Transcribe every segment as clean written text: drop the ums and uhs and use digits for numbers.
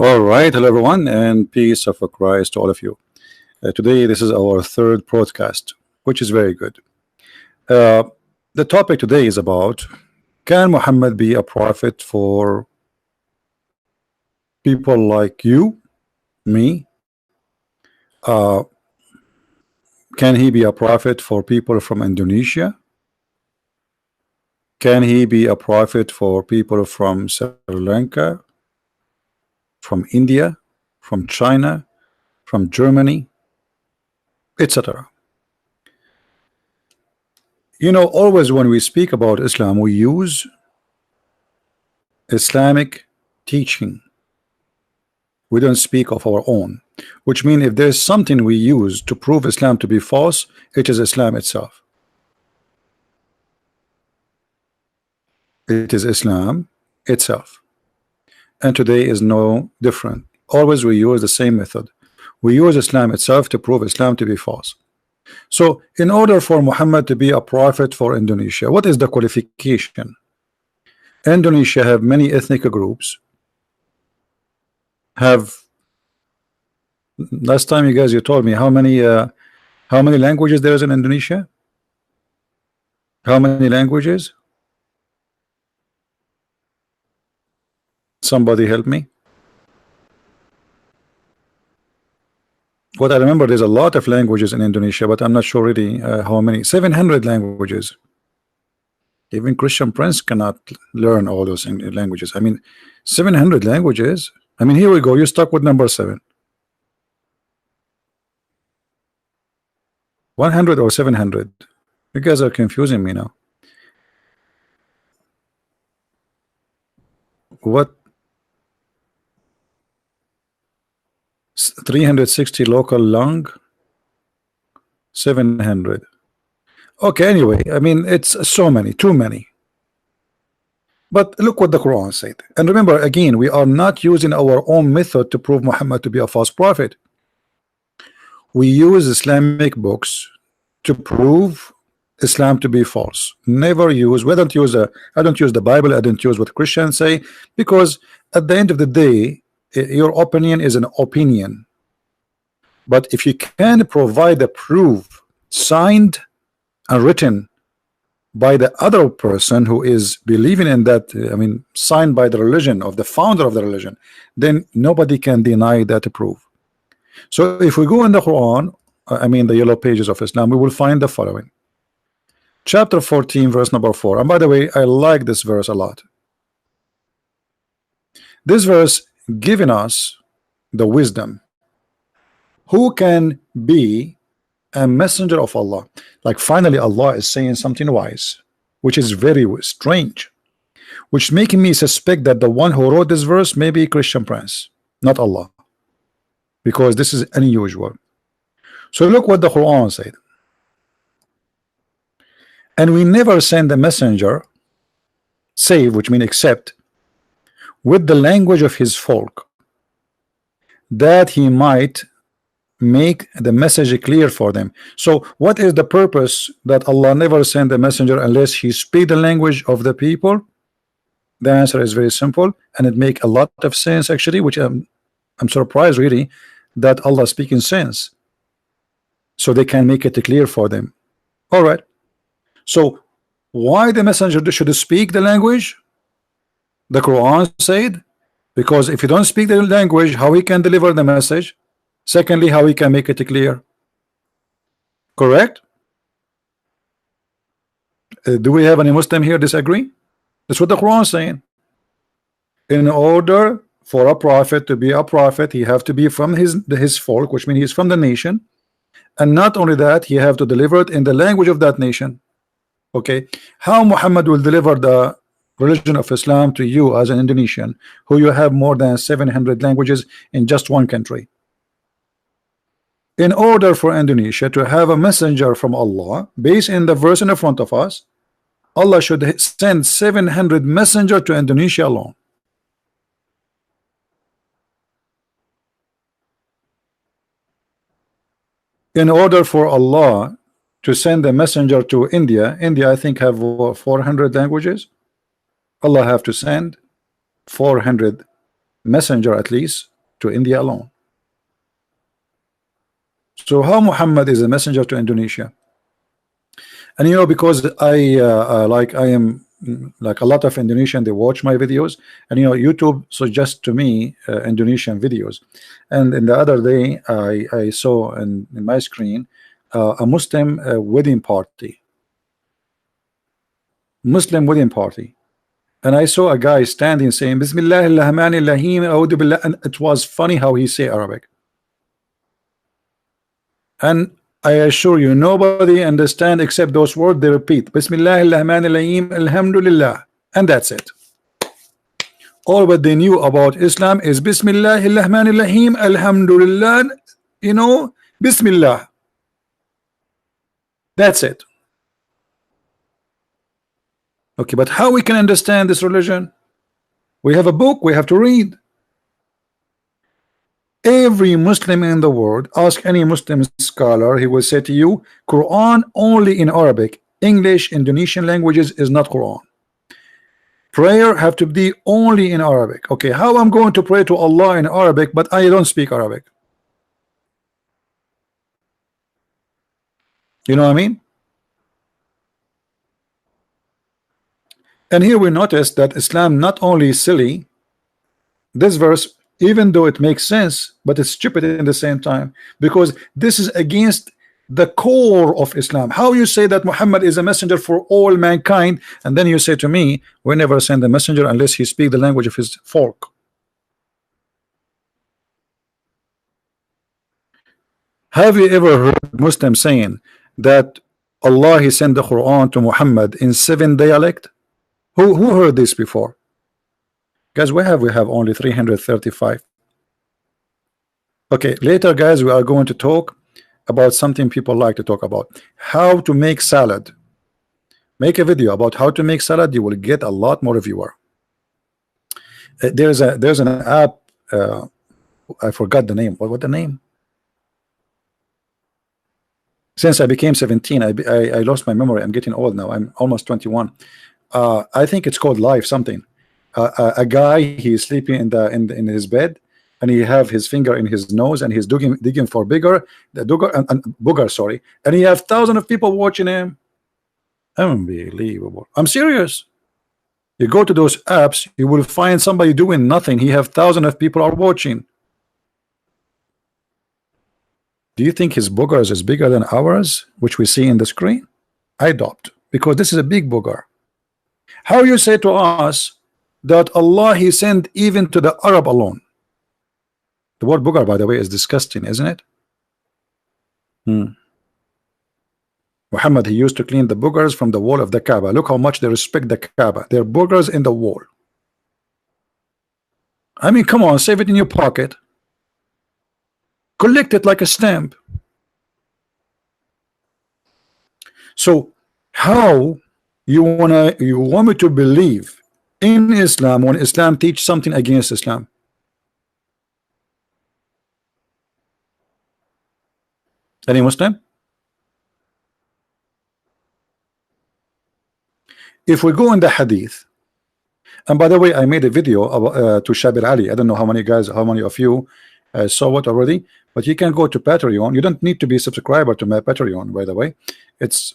All right, hello everyone, and peace of Christ to all of you. Today, this is our third broadcast, which is very good. Uh, the topic today is about: can Muhammad be a prophet for people like you, me? Uh, can he be a prophet for people from Indonesia? Can he be a prophet for people from Sri Lanka, from India, from China, from Germany, etc.? You know, always when we speak about Islam, we use Islamic teaching. We don't speak of our own, which means if there's something we use to prove Islam to be false, it is Islam itself. It is Islam itself. And today is no different. Always we use the same method. We use Islam itself to prove Islam to be false. So in order for Muhammad to be a prophet for Indonesia, what is the qualification? Indonesia have many ethnic groups. Last time you told me how many languages there is in Indonesia? How many languages? Somebody help me. What I remember, there's a lot of languages in Indonesia, but I'm not sure really how many. 700 languages. Even Christian Prince cannot learn all those languages. I mean, 700 languages. I mean, here we go. You're stuck with number 7. 100 or 700. You guys are confusing me now. What? 360 local long, 700. Okay, anyway, I mean, it's so many, too many. But look what the Quran said. And remember, again, we are not using our own method to prove Muhammad to be a false prophet. We use Islamic books to prove Islam to be false. Never use, I don't use the Bible, I don't use what Christians say, because at the end of the day, your opinion is an opinion. But if you can provide a proof signed and written by the other person who is believing in that, I mean, signed by the religion of the founder of the religion, then nobody can deny that proof. So if we go in the Quran, I mean the yellow pages of Islam, we will find the following. Chapter 14, verse number 4. And by the way, I like this verse a lot. This verse giving us the wisdom. Who can be a messenger of Allah? Like finally Allah is saying something wise, which is very strange, which making me suspect that the one who wrote this verse may be Christian Prince, not Allah, because this is unusual. So look what the Quran said. And we never send a messenger save, which means except, with the language of his folk, that he might make the message clear for them. So what is the purpose that Allah never send a messenger unless he speak the language of the people? The answer is very simple, and it make a lot of sense actually, which I'm surprised really that Allah speaking sense, so they can make it clear for them. All right, so why the messenger should speak the language? The Quran said, because if you don't speak the language, how he can deliver the message? Secondly, how he can make it clear? Correct? Do we have any Muslim here disagree? That's what the Quran is saying. In order for a prophet to be a prophet, he have to be from his folk, which means he's from the nation, and not only that, he have to deliver it in the language of that nation. Okay, how Muhammad will deliver the religion of Islam to you as an Indonesian, who you have more than 700 languages in just one country? In order for Indonesia to have a messenger from Allah, based in the verse in front of us, Allah should send 700 messenger to Indonesia alone. In order for Allah to send a messenger to India, I think have 400 languages. Allah have to send 400 messenger at least to India alone. So how Muhammad is a messenger to Indonesia? And you know, because I am like a lot of Indonesian, they watch my videos, and you know, YouTube suggests to me Indonesian videos. And in the other day, I saw in my screen a Muslim wedding party. Muslim wedding party. And I saw a guy standing saying Bismillah ar-Rahman ar-Rahim, A'udhu Billah, and it was funny how he say Arabic. And I assure you, nobody understand except those words they repeat. Bismillah ar-Rahman ar-Rahim, Alhamdulillah, and that's it. All what they knew about Islam is Bismillah ar-Rahman ar-Rahim, Alhamdulillah, you know, Bismillah. That's it. Okay, but how we can understand this religion? We have a book, we have to read. Every Muslim in the world, ask any Muslim scholar, he will say to you, Quran only in Arabic. English, Indonesian languages is not Quran. Prayer have to be only in Arabic. Okay, how I'm going to pray to Allah in Arabic, but I don't speak Arabic? You know what I mean? And here we notice that Islam not only is silly, this verse, even though it makes sense, but it's stupid in the same time, because this is against the core of Islam. How you say that Muhammad is a messenger for all mankind, and then you say to me, we never send a messenger unless he speaks the language of his folk. Have you ever heard Muslims saying that Allah he sent the Quran to Muhammad in 7 dialects? Who heard this before? Guys, we have only 335. Okay, later guys, we are going to talk about something people like to talk about, how to make salad. Make a video about how to make salad, you will get a lot more viewer. There's an app, I forgot the name. What the name? Since I became 17, I lost my memory. I'm getting old now. I'm almost 21. I think it's called Live something. A guy, he's sleeping in his bed, and he have his finger in his nose, and he's digging for booger, sorry, and he have thousands of people watching him. Unbelievable. I'm serious. You go to those apps, you will find somebody doing nothing. He have thousands of people are watching. Do you think his boogers is bigger than ours, which we see in the screen? I doubt, because this is a big booger. How you say to us that Allah he sent even to the Arab alone? The word booger, by the way, is disgusting, isn't it? Muhammad, he used to clean the boogers from the wall of the Kaaba. Look how much they respect the Kaaba. They're boogers in the wall. I mean, come on, save it in your pocket. Collect it like a stamp. So how you want me to believe in Islam when Islam teach something against Islam? Any Muslim? If we go in the hadith, and by the way, I made a video about, to Shabir Ali. I don't know how many of you saw it already, but you can go to Patreon. You don't need to be a subscriber to my Patreon, by the way. It's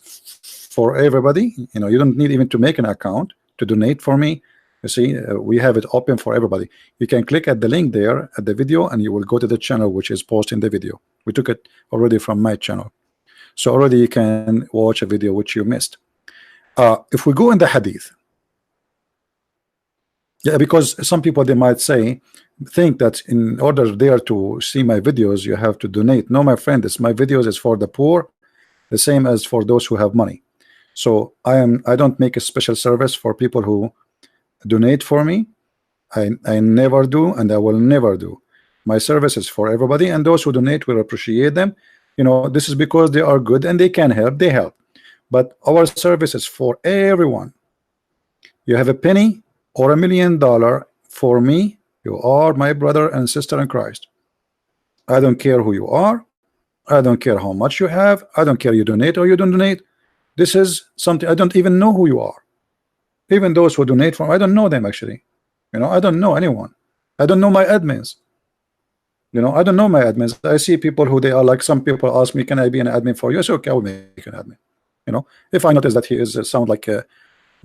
for everybody. You know, you don't need even to make an account to donate for me. You see, we have it open for everybody. You can click at the link there at the video, and you will go to the channel which is posting the video. We took it already from my channel, so already you can watch a video which you missed. If we go in the hadith, yeah, because some people, they might think that in order there to see my videos you have to donate. No, my friend, it's my videos is for the poor, the same as for those who have money. So I don't make a special service for people who donate for me. I never do, and I will never do. My service is for everybody, and those who donate will appreciate them. You know, this is because they are good and they can help, they help. But our service is for everyone. You have a penny or $1 million for me, you are my brother and sister in Christ. I don't care who you are. I don't care how much you have. I don't care you donate or you don't donate. This is something, I don't even know who you are. Even those who donate from, I don't know them actually. You know, I don't know anyone. I don't know my admins. You know, I don't know my admins. I see people who they are like, some people ask me, can I be an admin for you? I say, okay, I will make an admin. You know, if I notice that he is sound like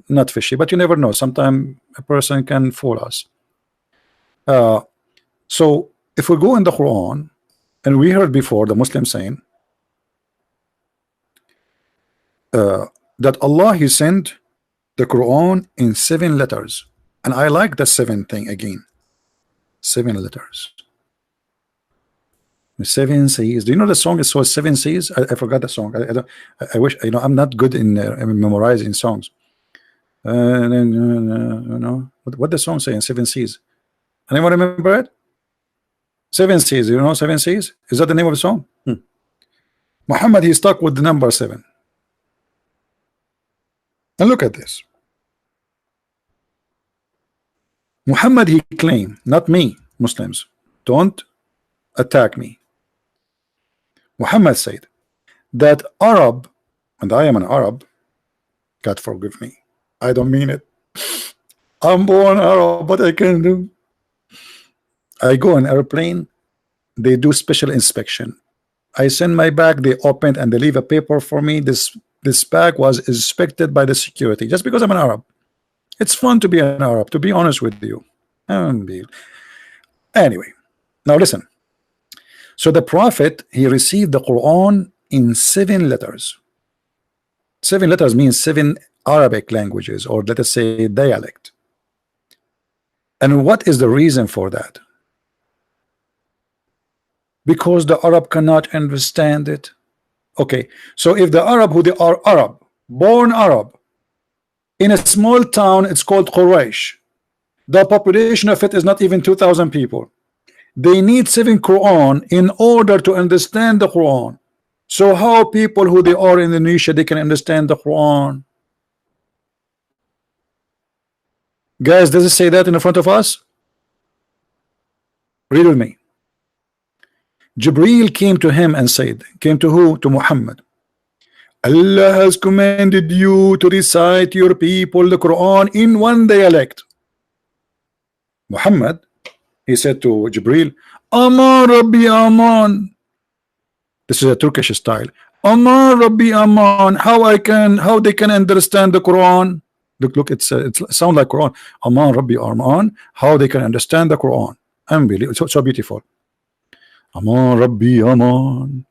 not fishy, but you never know. Sometimes a person can fool us. So if we go in the Quran, and we heard before the Muslim saying that Allah He sent the Quran in 7 letters, and I like the 7 thing again. 7 letters. 7 seas. Do you know the song is called 7 seas? I forgot the song. I don't. I wish, you know, I'm not good in memorizing songs. You know what the song saying? 7 seas. Anyone remember it? 7 seas. You know 7 seas? Is that the name of the song? Muhammad, he stuck with the number 7. And look at this. Muhammad, he claimed, not me, Muslims, don't attack me. Muhammad said that Arab, and I am an Arab, God forgive me, I don't mean it. I'm born Arab, what I can do? I go on airplane, they do special inspection. I send my bag, they opened and they leave a paper for me. This bag was inspected by the security just because I'm an Arab. It's fun to be an Arab, to be honest with you. Anyway, now listen. So the Prophet, he received the Quran in 7 letters. 7 letters means 7 Arabic languages, or let us say dialect. And what is the reason for that? Because the Arab cannot understand it. Okay, so if the Arab who they are Arab, born Arab, in a small town, it's called Quraysh. The population of it is not even 2,000 people. They need 7 Quran in order to understand the Quran. So how people who they are in Indonesia, they can understand the Quran? Guys, does it say that in front of us? Read with me. Jibreel came to him and said, came to who? To Muhammad. Allah has commanded you to recite your people the Quran in 1 dialect. Muhammad, he said to Jibreel, Aman Rabbi Aman. This is a Turkish style. Aman Rabbi Aman. How they can understand the Quran? Look, it sounds like Quran. Aman Rabbi Aman. How they can understand the Quran? Unbelievable. So beautiful. Aman Rabbi Aman.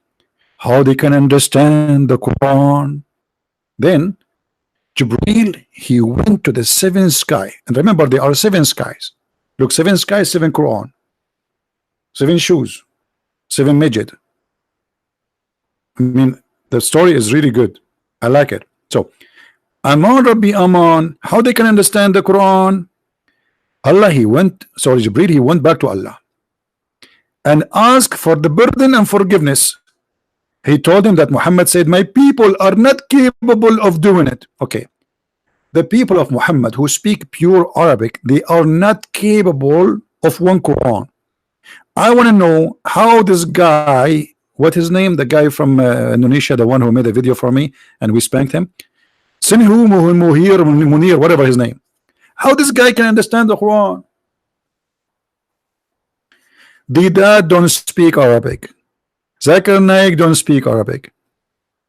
How they can understand the Quran? Then Jibreel, he went to the 7th sky, and remember there are 7 skies. Look, 7 skies, 7 Quran, 7 shoes, 7 midget. I mean, the story is really good. I like it. So Aman Rabbi Aman, how they can understand the Quran? Jibreel, he went back to Allah and asked for the burden and forgiveness. He told him that Muhammad said, my people are not capable of doing it. Okay, the people of Muhammad who speak pure Arabic, they are not capable of 1 Quran. I want to know how this guy, what his name, the guy from Indonesia, the one who made a video for me and we spanked him, Sinhu Munir, whatever his name, how this guy can understand the Quran? Dida don't speak Arabic. Zakir Naik don't speak Arabic.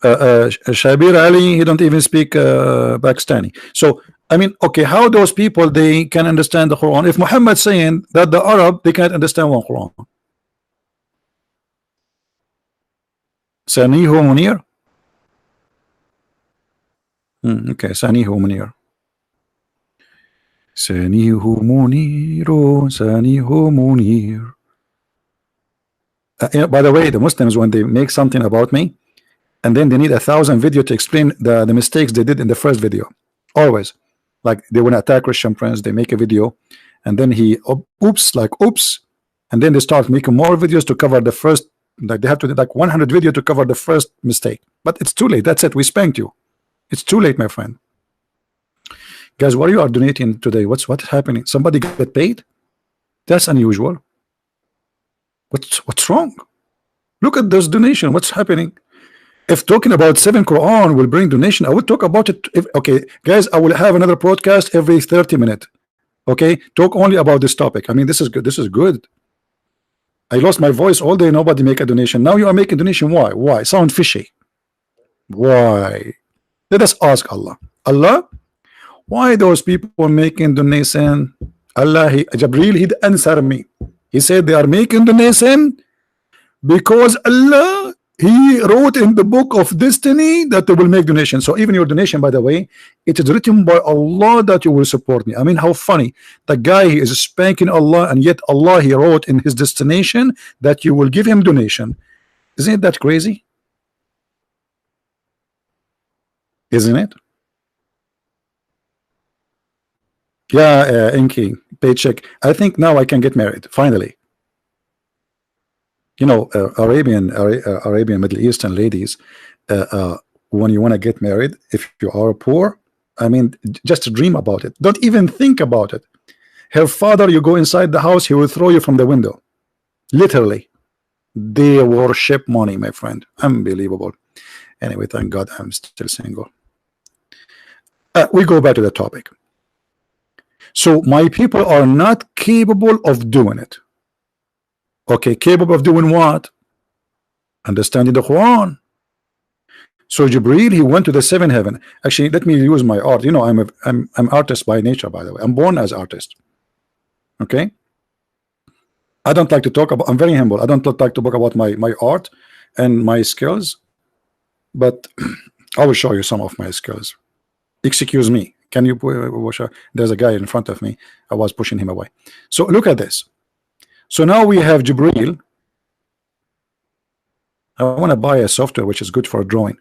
Shabir Ali, he don't even speak Pakistani. So I mean, okay, how those people they can understand the Quran if Muhammad saying that the Arab they can't understand 1 Quran? Sanihu Munir. Okay, Sanihu Munir. Sanihu Munir. Sanihu Munir. By the way, the Muslims, when they make something about me and then they need 1,000 videos to explain the mistakes they did in the first video, always, like they want to attack Christian Prince, they make a video and then he oops, and then they start making more videos to cover the first, like they have to do like 100 videos to cover the first mistake, but it's too late. That's it, we spanked you. It's too late, my friend. Guys, what you are donating today? What's happening? Somebody get paid? That's unusual. What's wrong? Look at this donation. What's happening? If talking about 7 Quran will bring donation, I would talk about it. Okay, guys, I will have another broadcast every 30 minutes. Okay, talk only about this topic. I mean, this is good. This is good. I lost my voice all day. Nobody make a donation. Now you are making donation. Why? Why? Sound fishy. Why? Let us ask Allah. Allah, why those people making donation? Allah, Jabril, he answer me. He said they are making donation because Allah, he wrote in the book of destiny that they will make donation. So even your donation, by the way, it is written by Allah that you will support me. I mean, how funny. The guy, he is spanking Allah, and yet Allah, he wrote in his destination that you will give him donation. Isn't that crazy? Isn't it? Yeah, Inky, paycheck. I think now I can get married, finally. You know, Arabian Middle Eastern ladies, when you want to get married, if you are poor, I mean, just dream about it. Don't even think about it. Her father, you go inside the house, he will throw you from the window. Literally. They worship money, my friend. Unbelievable. Anyway, thank God I'm still single. We go back to the topic. So my people are not capable of doing it. Okay, capable of doing what? Understanding the Quran. So Jibreel, he went to the seventh heaven. Actually, let me use my art. You know, I'm artist by nature, by the way. I'm born as artist. Okay. I don't like to talk about. I'm very humble. I don't like to talk about my art and my skills, but I will show you some of my skills. Excuse me. Can you watch? There's a guy in front of me. I was pushing him away. So look at this. So now we have Jibreel. I want to buy a software which is good for drawing.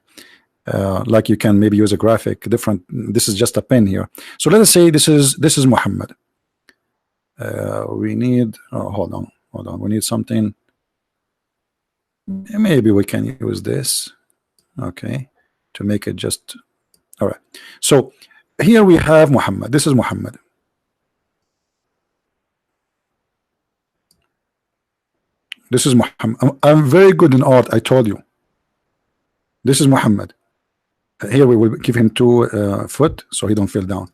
Like you can maybe use a graphic different. This is just a pen here. So let us say this is Muhammad. We need hold on, we need something. Maybe we can use this, okay, to make it just all right. So here we have Muhammad. This is Muhammad. This is Muhammad. I'm very good in art, I told you. This is Muhammad. Here we will give him 2 foot so he don't fall down.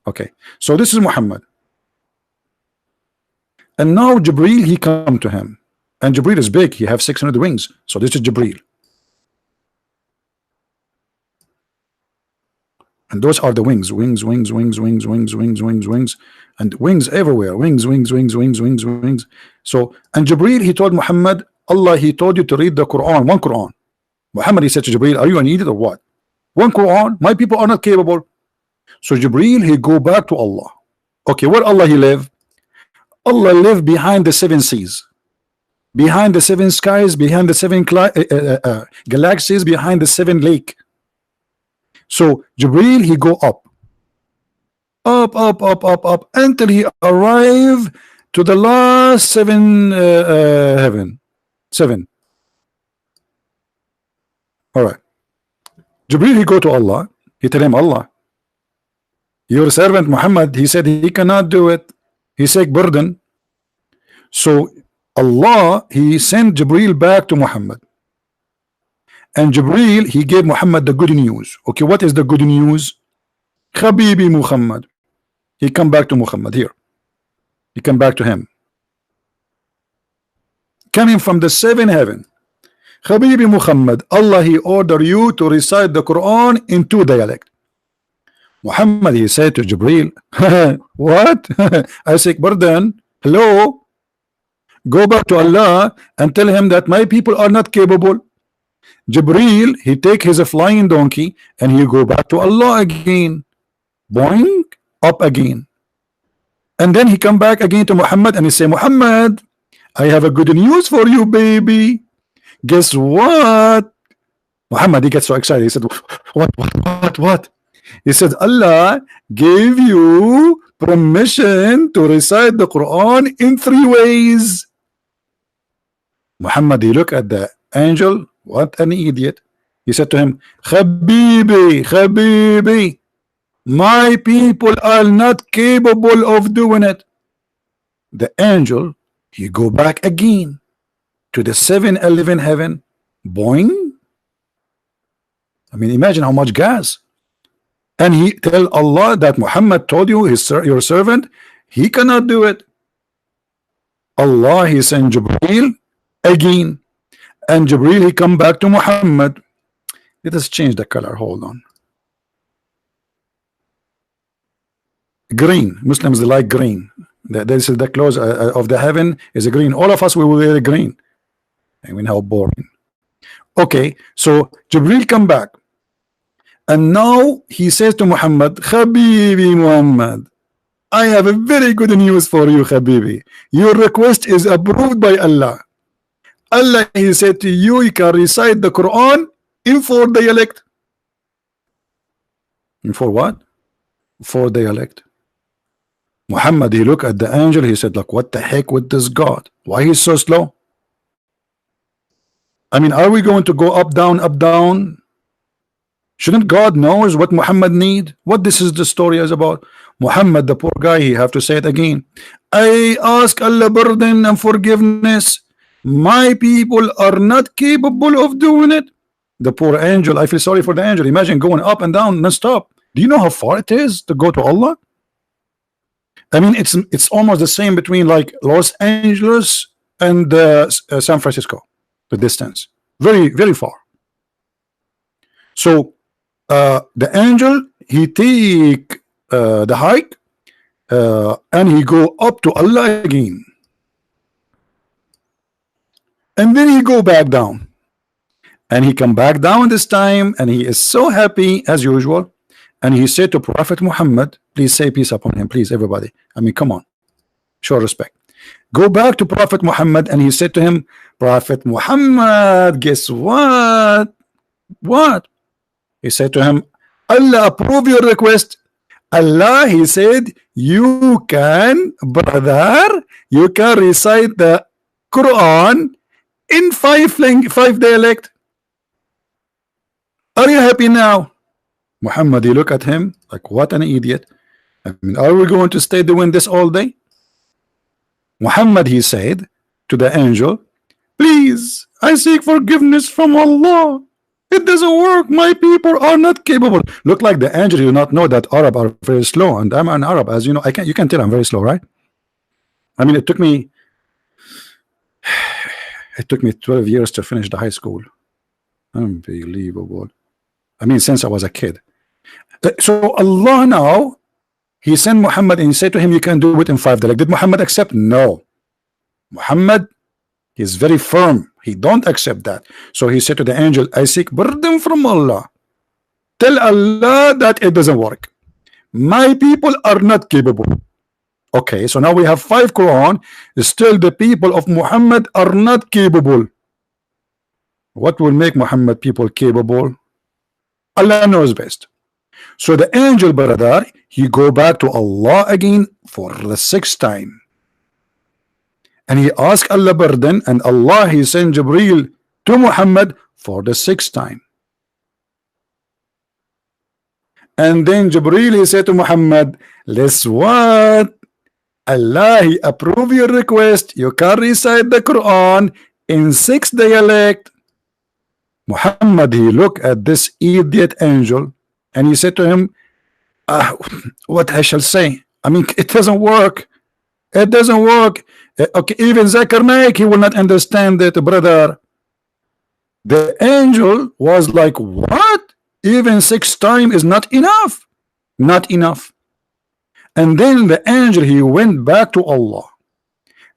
Okay, so this is Muhammad. And now Jibreel, he come to him, and Jibreel is big. He have 600 wings. So this is Jibreel, and those are the wings, wings, wings, wings, wings, wings, wings, wings, wings, and wings everywhere, wings, wings, wings, wings, wings, wings. So, and Jibreel, he told Muhammad, Allah, he told you to read the Quran, one Quran. Muhammad, he said to Jibreel, are you an idiot or what? One Quran? My people are not capable. So Jibreel, he go back to Allah. Okay, where Allah he live? Allah live behind the 7 seas, behind the 7 skies, behind the 7 galaxies, behind the 7 lake. So Jibreel, he go up, up until he arrive to the last 7 heaven. 7. All right. Jibreel, he go to Allah. He tell him, Allah, your servant Muhammad, he said he cannot do it. He said burden. So Allah, he sent Jibreel back to Muhammad, and Jibreel, he gave Muhammad the good news. Okay, what is the good news? Habibi Muhammad. He come back to Muhammad here. He come back to him, coming from the 7th heaven. Habibi Muhammad, Allah, he order you to recite the Quran in 2 dialects. Muhammad, he said to Jibreel, what? I say, pardon, hello, go back to Allah and tell him that my people are not capable. Jibreel, he take his flying donkey and he go back to Allah again, boing, up again, and then he come back again to Muhammad and he say, Muhammad, I have a good news for you, baby. Guess what? Muhammad, he gets so excited. He said, what? He said, Allah gave you permission to recite the Quran in 3 ways. Muhammad, he look at the angel. What an idiot. He said to him, Habibi, my people are not capable of doing it. The angel, he go back again to the 7-11 heaven, boing. I mean, imagine how much gas. And he tell Allah that Muhammad told you, your servant, he cannot do it. Allah he sent Jibreel again, and Jibreel he come back to Muhammad. Let us change the color. Hold on. Green. Muslims they like green. This is the clothes of the heaven is a green. All of us we will wear green. I mean, how boring. Okay, so Jibreel come back, and now he says to Muhammad, Habibi Muhammad, I have a very good news for you, Habibi. Your request is approved by Allah. Allah he said to you, you can recite the Quran in 4 dialect. In 4 what? 4 dialect. Muhammad he looked at the angel, he said, like, what the heck with this God? Why he's so slow? I mean, are we going to go up down up down? Shouldn't God knows what Muhammad need? What this is the story is about? Muhammad the poor guy, he have to say it again. I ask Allah pardon and forgiveness. My people are not capable of doing it. The poor angel, I feel sorry for the angel. Imagine going up and down non-stop. Do you know how far it is to go to Allah? I mean, it's almost the same between like Los Angeles and San Francisco. The distance, very very far. So the angel he take the hike and he go up to Allah again, and then he go back down, and he come back down this time, and he is so happy as usual, and he said to Prophet Muhammad, please say peace upon him, please everybody. I mean, come on, show respect. Go back to Prophet Muhammad, and he said to him, Prophet Muhammad, guess what? What? He said to him, Allah approve your request. Allah, he said, you can, brother, you can recite the Quran in 5 dialect. Are you happy now? Muhammad, he look at him like, what an idiot. I mean, are we going to stay doing this all day? Muhammad, he said to the angel, please, I seek forgiveness from Allah. It doesn't work. My people are not capable. Look like the angel, you not know that Arab are very slow, and I'm an Arab, as you know. You can tell I'm very slow, right? I mean, it took me 12 years to finish the high school. Unbelievable. I mean, since I was a kid. So Allah now, he sent Muhammad and he said to him, you can do it in 5 dialect. Did Muhammad accept? No. Muhammad is very firm. He don't accept that. So he said to the angel, I seek pardon from Allah. Tell Allah that it doesn't work. My people are not capable. Okay, so now we have 5 Quran. Still the people of Muhammad are not capable. What will make Muhammad people capable? Allah knows best. So the angel, brother, he go back to Allah again for the 6th time, and he asked Allah pardon, and Allah he sent Jibreel to Muhammad for the 6th time. And then Jibreel he said to Muhammad, let's what? Allah he approve your request. You can recite the Quran in 6 dialect. Muhammad he looked at this idiot angel, and he said to him, what I shall say? I mean, it doesn't work. It doesn't work. Okay, even Zakir Naik, he will not understand it, brother. The angel was like, what? Even 6 times is not enough. Not enough. And then the angel, he went back to Allah,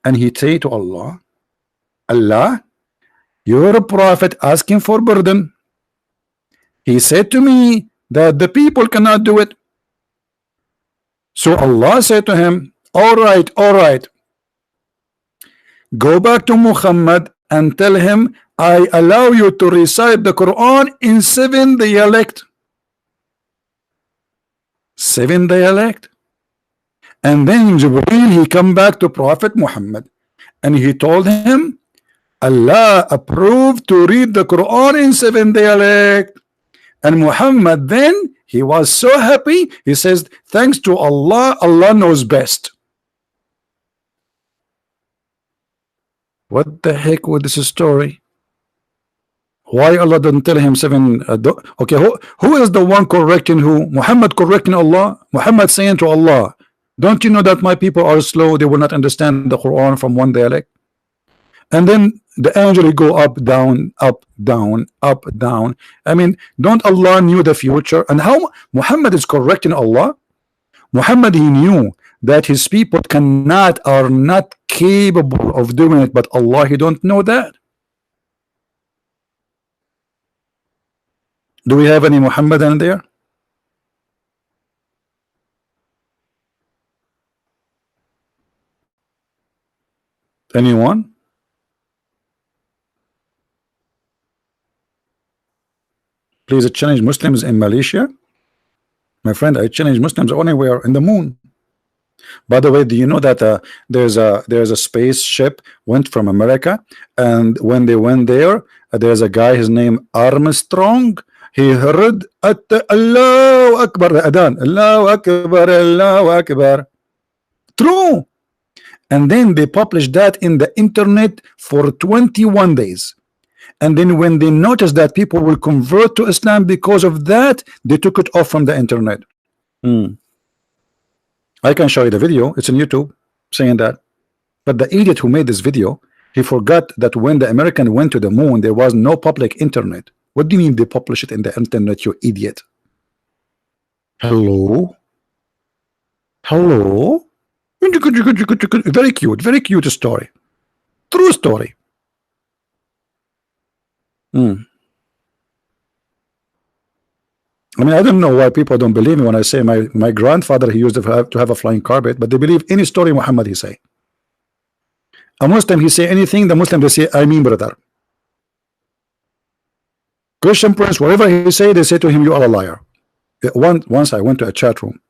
and he said to Allah, Allah, you're a prophet asking for pardon. He said to me that the people cannot do it. So Allah said to him, all right, go back to Muhammad and tell him I allow you to recite the Quran in 7 dialect. 7 dialect. And then Jibreel he come back to Prophet Muhammad, and he told him Allah approved to read the Quran in 7 dialect. And Muhammad then he was so happy, he says, thanks to Allah, Allah knows best. What the heck with this story? Why Allah didn't tell him 7? Okay, who is the one correcting who? Muhammad correcting Allah? Muhammad saying to Allah, Don't you know that my people are slow? They will not understand the Quran from one dialect. And then the angel will go up, down, up, down, up, down. I mean, don't Allah knew the future? And how Muhammad is correcting Allah? Muhammad, he knew that his people cannot, are not capable of doing it, but Allah, he don't know that. Do we have any Muhammadan there? Anyone? Please challenge Muslims in Malaysia. My friend, I challenge Muslims anywhere in the moon. By the way, do you know that there's a spaceship went from America, and when they went there, there's a guy, his name Armstrong. He heard at Allahu Akbar, the Adhan, Allahu Akbar, Allahu Akbar. True. And then they published that in the internet for 21 days. And then when they noticed that people will convert to Islam because of that, they took it off from the internet. I can show you the video. It's on YouTube saying that. But the idiot who made this video, he forgot that when the American went to the moon, there was no public internet. What do you mean they publish it in the internet, you idiot? Hello? Hello? Very cute story. True story. I mean, I don't know why people don't believe me when I say my grandfather, he used to have a flying carpet, but they believe any story Muhammad he say. A Muslim, he say anything, the Muslim, they say, I mean, brother. Christian Prince, whatever he say, they say to him, you are a liar. Once I went to a chat room,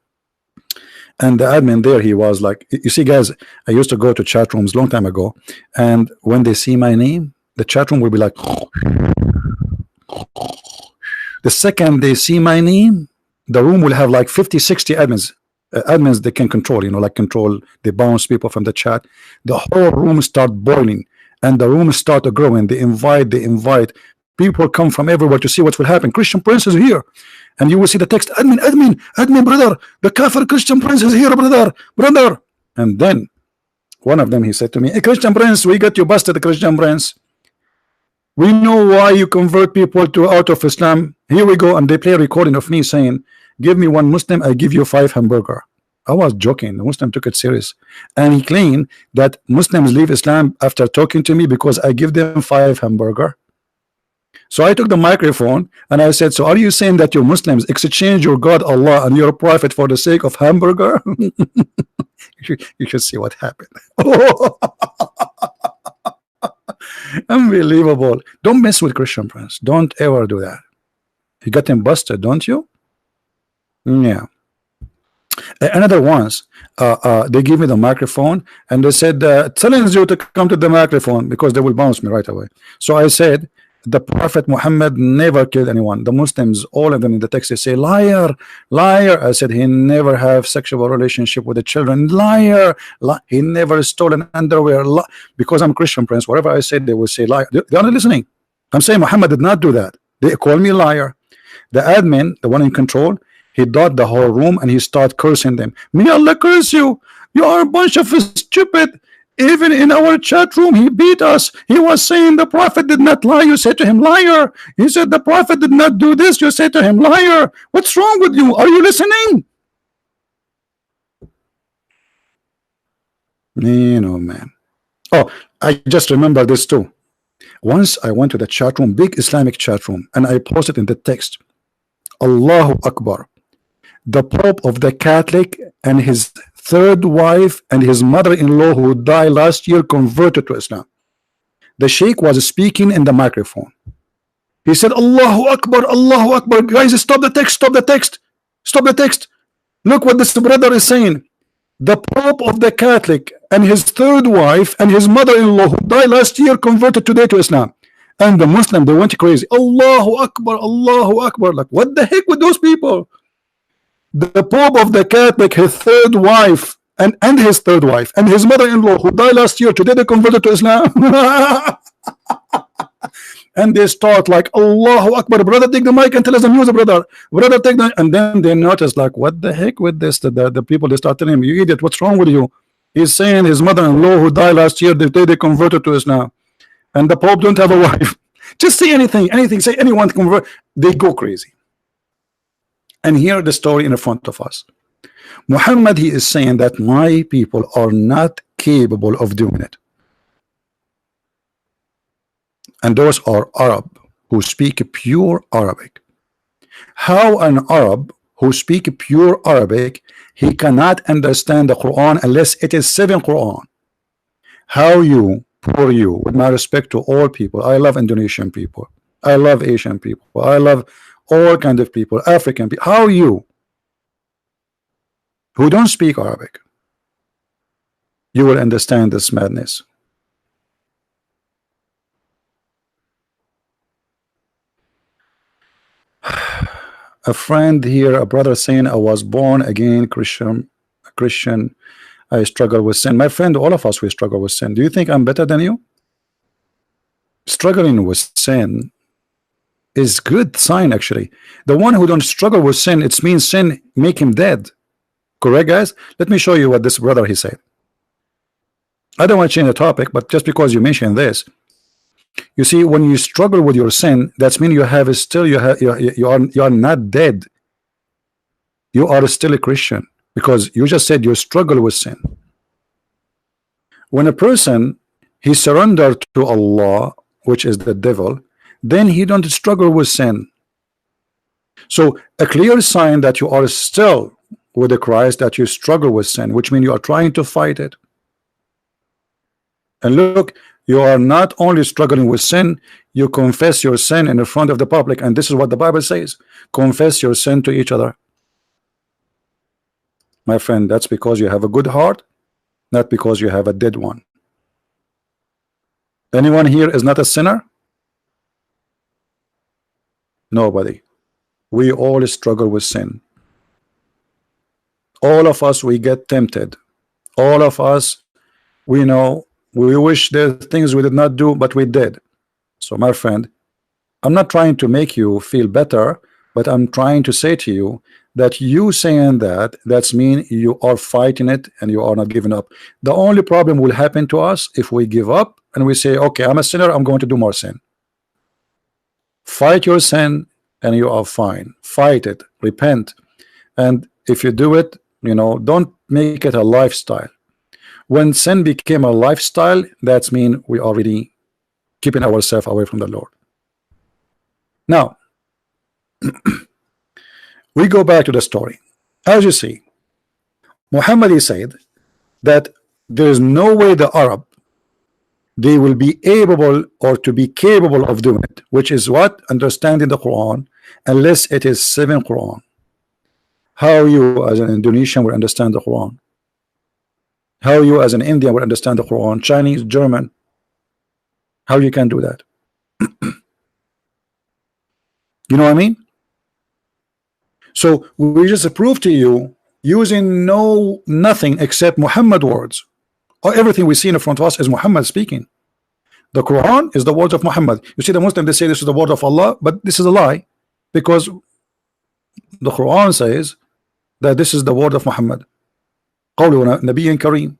and the admin there, he was like, you see, guys, I used to go to chat rooms long time ago, and when they see my name, the chat room will be like, the second they see my name, the room will have like 50, 60 admins. Admins they can control, you know, like control, they bounce people from the chat. The whole room start boiling, and the room start growing. They invite. People come from everywhere to see what will happen. Christian Prince is here, and you will see the text, admin, brother, the Kafir Christian Prince is here, brother. And then one of them, he said to me, hey, Christian Prince, we got you busted, Christian Prince. We know why you convert people to out of Islam. Here we go. And they play a recording of me saying, give me one Muslim, I give you 5 hamburger. I was joking. The Muslim took it serious. And he claimed that Muslims leave Islam after talking to me because I give them 5 hamburger. So I took the microphone and I said, so are you saying that you Muslims exchange your God Allah and your prophet for the sake of hamburger? You should see what happened. Unbelievable. Don't mess with Christian Prince. Don't ever do that. You got him busted, don't you? Yeah. Another once, they give me the microphone and they said, challenge you to come to the microphone because they will bounce me right away. So I said, the Prophet Muhammad never killed anyone. The Muslims, all of them in the text, they say, liar, liar. I said, he never have sexual relationship with the children. Liar. He never stole an underwear. Because I'm Christian Prince, whatever I said, they will say liar. They're not listening. I'm saying Muhammad did not do that. They call me liar. The admin, the one in control, he dot the whole room and he start cursing them. May Allah curse you. You are a bunch of stupid. Even in our chat room, he beat us. He was saying the Prophet did not lie. You said to him, liar. He said the Prophet did not do this. You said to him, liar. What's wrong with you? Are you listening? You know, man. Oh, I just remember this too. Once I went to the chat room, big Islamic chat room, and I posted in the text, Allahu Akbar. The Pope of the Catholic and his third wife and his mother-in-law who died last year converted to Islam. The Sheikh was speaking in the microphone. He said, Allahu Akbar, Allahu Akbar. Guys, stop the text, stop the text, stop the text. Look what this brother is saying. The Pope of the Catholic and his third wife and his mother-in-law who died last year converted today to Islam. And the Muslim, they went crazy. Allahu Akbar, Allahu Akbar. Like, what the heck with those people? The Pope of the Catholic, his third wife, and his third wife, and his mother-in-law who died last year, today they converted to Islam. and they start like Allahu Akbar, brother, take the mic and tell us the news, brother, take the, and then they notice like, what the heck with this? The people, they start telling him, you idiot, what's wrong with you? He's saying his mother-in-law who died last year, they converted to Islam, and the Pope don't have a wife. Just say anything, say anyone convert, they go crazy. And here the story in front of us. Muhammad, he is saying that my people are not capable of doing it. And those are Arab who speak pure Arabic. How an Arab who speak pure Arabic, he cannot understand the Quran unless it is 7 Quran? How you, for you, with my respect to all people, I love Indonesian people, I love Asian people, I love all kind of people, African people, how you, who don't speak Arabic, you will understand this madness? A friend here, a brother saying, I was born again Christian, I struggle with sin. My friend, all of us, we struggle with sin. Do you think I'm better than you? Struggling with sin is good sign, actually. The one who don't struggle with sin, it means sin make him dead. Correct, guys? Let me show you what this brother he said. I don't want to change the topic, but just because you mentioned this, you see, when you struggle with your sin, that's mean you have still you are not dead. You are still a Christian, because you just said you struggle with sin. When a person he surrendered to Allah, which is the devil, then he don't struggle with sin. So a clear sign that you are still with the Christ, that you struggle with sin, which means you are trying to fight it. And look, you are not only struggling with sin, you confess your sin in the front of the public, and this is what the Bible says: confess your sin to each other. My friend, that's because you have a good heart, not because you have a dead one. Anyone here is not a sinner? Nobody. We all struggle with sin. All of us, we get tempted. All of us, we know, we wish there are things we did not do, but we did. So my friend, I'm not trying to make you feel better, but I'm trying to say to you that you saying that's mean you are fighting it and you are not giving up. The only problem will happen to us if we give up and we say, okay, I'm a sinner, I'm going to do more sin. Fight your sin and you are fine. Fight it, repent, and if you do it, you know, don't make it a lifestyle. When sin became a lifestyle, that's mean we already keeping ourselves away from the Lord. Now we go back to the story. As you see, Muhammad said that there is no way the Arab they will be able or to be capable of doing it, which is what? Understanding the Quran, unless it is 7 Quran. How you as an Indonesian will understand the Quran? How you as an Indian will understand the Quran? Chinese, German, how you can do that? You know what I mean? So we just prove to you using nothing except Muhammad words. Or everything we see in front of us is Muhammad speaking. The Quran is the words of Muhammad. You see, the Muslim, they say this is the word of Allah, but this is a lie, because the Quran says that this is the word of Muhammad. قول نبي كريم.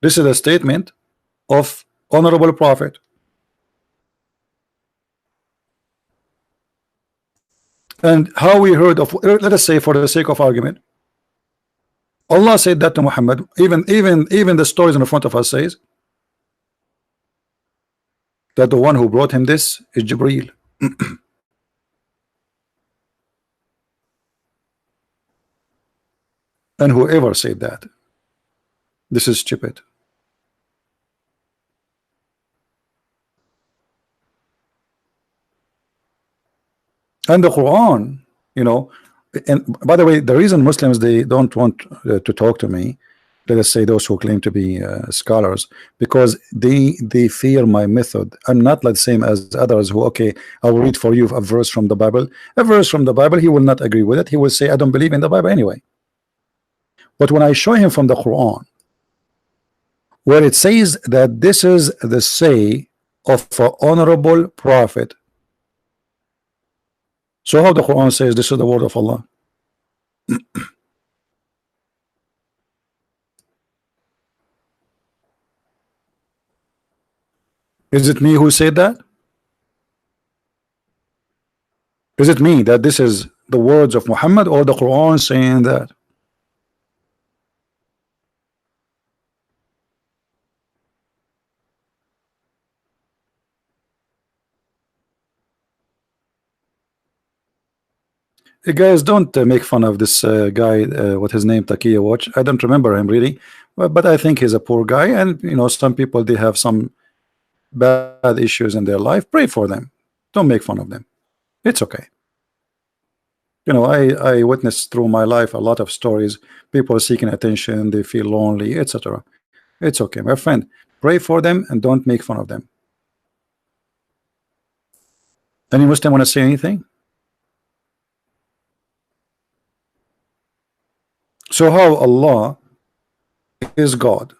This is a statement of honorable prophet. And how we heard of, let us say for the sake of argument, Allah said that to Muhammad. Even the stories in the front of us says that the one who brought him this is Jibreel. And whoever said that, this is stupid. And the Quran, you know, and by the way, the reason Muslims they don't want to talk to me, let us say those who claim to be scholars, because they fear my method. I'm not like the same as others who, okay, I will read for you a verse from the Bible. A verse from the Bible, he will not agree with it. He will say, I don't believe in the Bible anyway. But when I show him from the Quran, where it says that this is the say of an honorable prophet. So how the Quran says this is the word of Allah? Is it me who said that? Is it me that this is the words of Muhammad, or the Quran saying that? You guys don't make fun of this guy. What his name? Takiya Watch. I don't remember him really, but I think he's a poor guy, and you know, some people, they have some bad issues in their life. Pray for them. Don't make fun of them. It's okay. You know, I witnessed through my life a lot of stories. People seeking attention, they feel lonely, etc. It's okay, my friend. Pray for them and don't make fun of them. Any Muslim want to say anything? So how Allah is God,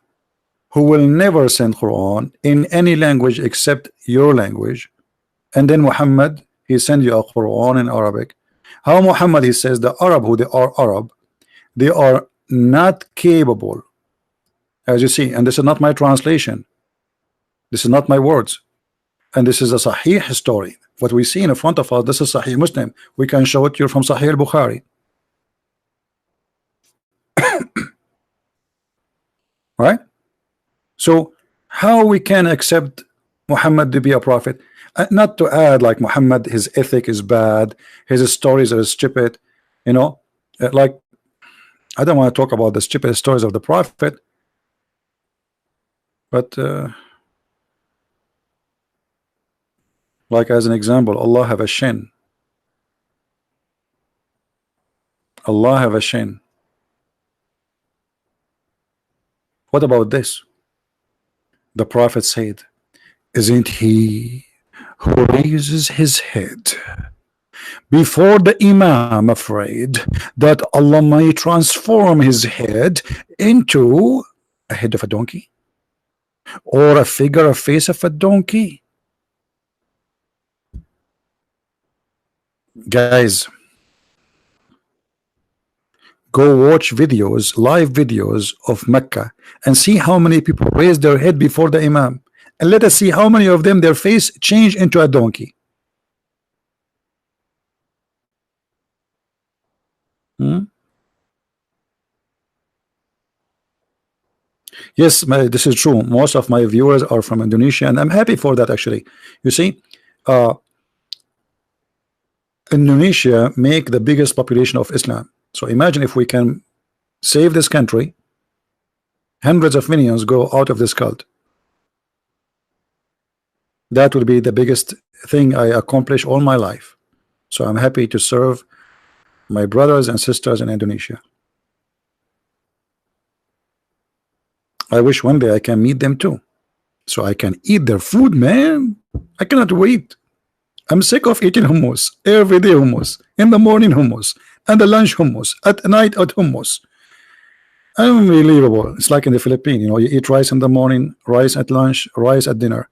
who will never send Quran in any language except your language, and then Muhammad, he send you a Quran in Arabic. How Muhammad, he says the Arab, who they are Arab, they are not capable, as you see, and this is not my translation, this is not my words, and this is a Sahih story. What we see in front of us, this is Sahih Muslim. We can show it to you from Sahih al-Bukhari. Right? So how we can accept Muhammad to be a prophet? Not to add like Muhammad, his ethic is bad, his stories are stupid, you know, like I don't want to talk about the stupid stories of the prophet, but like as an example, Allah have a shin. Allah have a shin. What about this? The prophet said, isn't he who raises his head before the Imam afraid that Allah might transform his head into a head of a donkey, or a figure, a face of a donkey? Guys, go watch videos, live videos of Mecca, and see how many people raise their head before the Imam, and let us see how many of them their face change into a donkey. Yes, this is true. Most of my viewers are from Indonesia, and I'm happy for that. Actually, you see, Indonesia make the biggest population of Islam. So imagine if we can save this country, hundreds of millions go out of this cult. That will be the biggest thing I accomplish all my life. So I'm happy to serve my brothers and sisters in Indonesia. I wish one day I can meet them too, so I can eat their food, man. I cannot wait. I'm sick of eating hummus every day, hummus in the morning, hummus and the lunch, hummus at night, at hummus. Unbelievable. It's like in the Philippines, you know, you eat rice in the morning, rice at lunch, rice at dinner.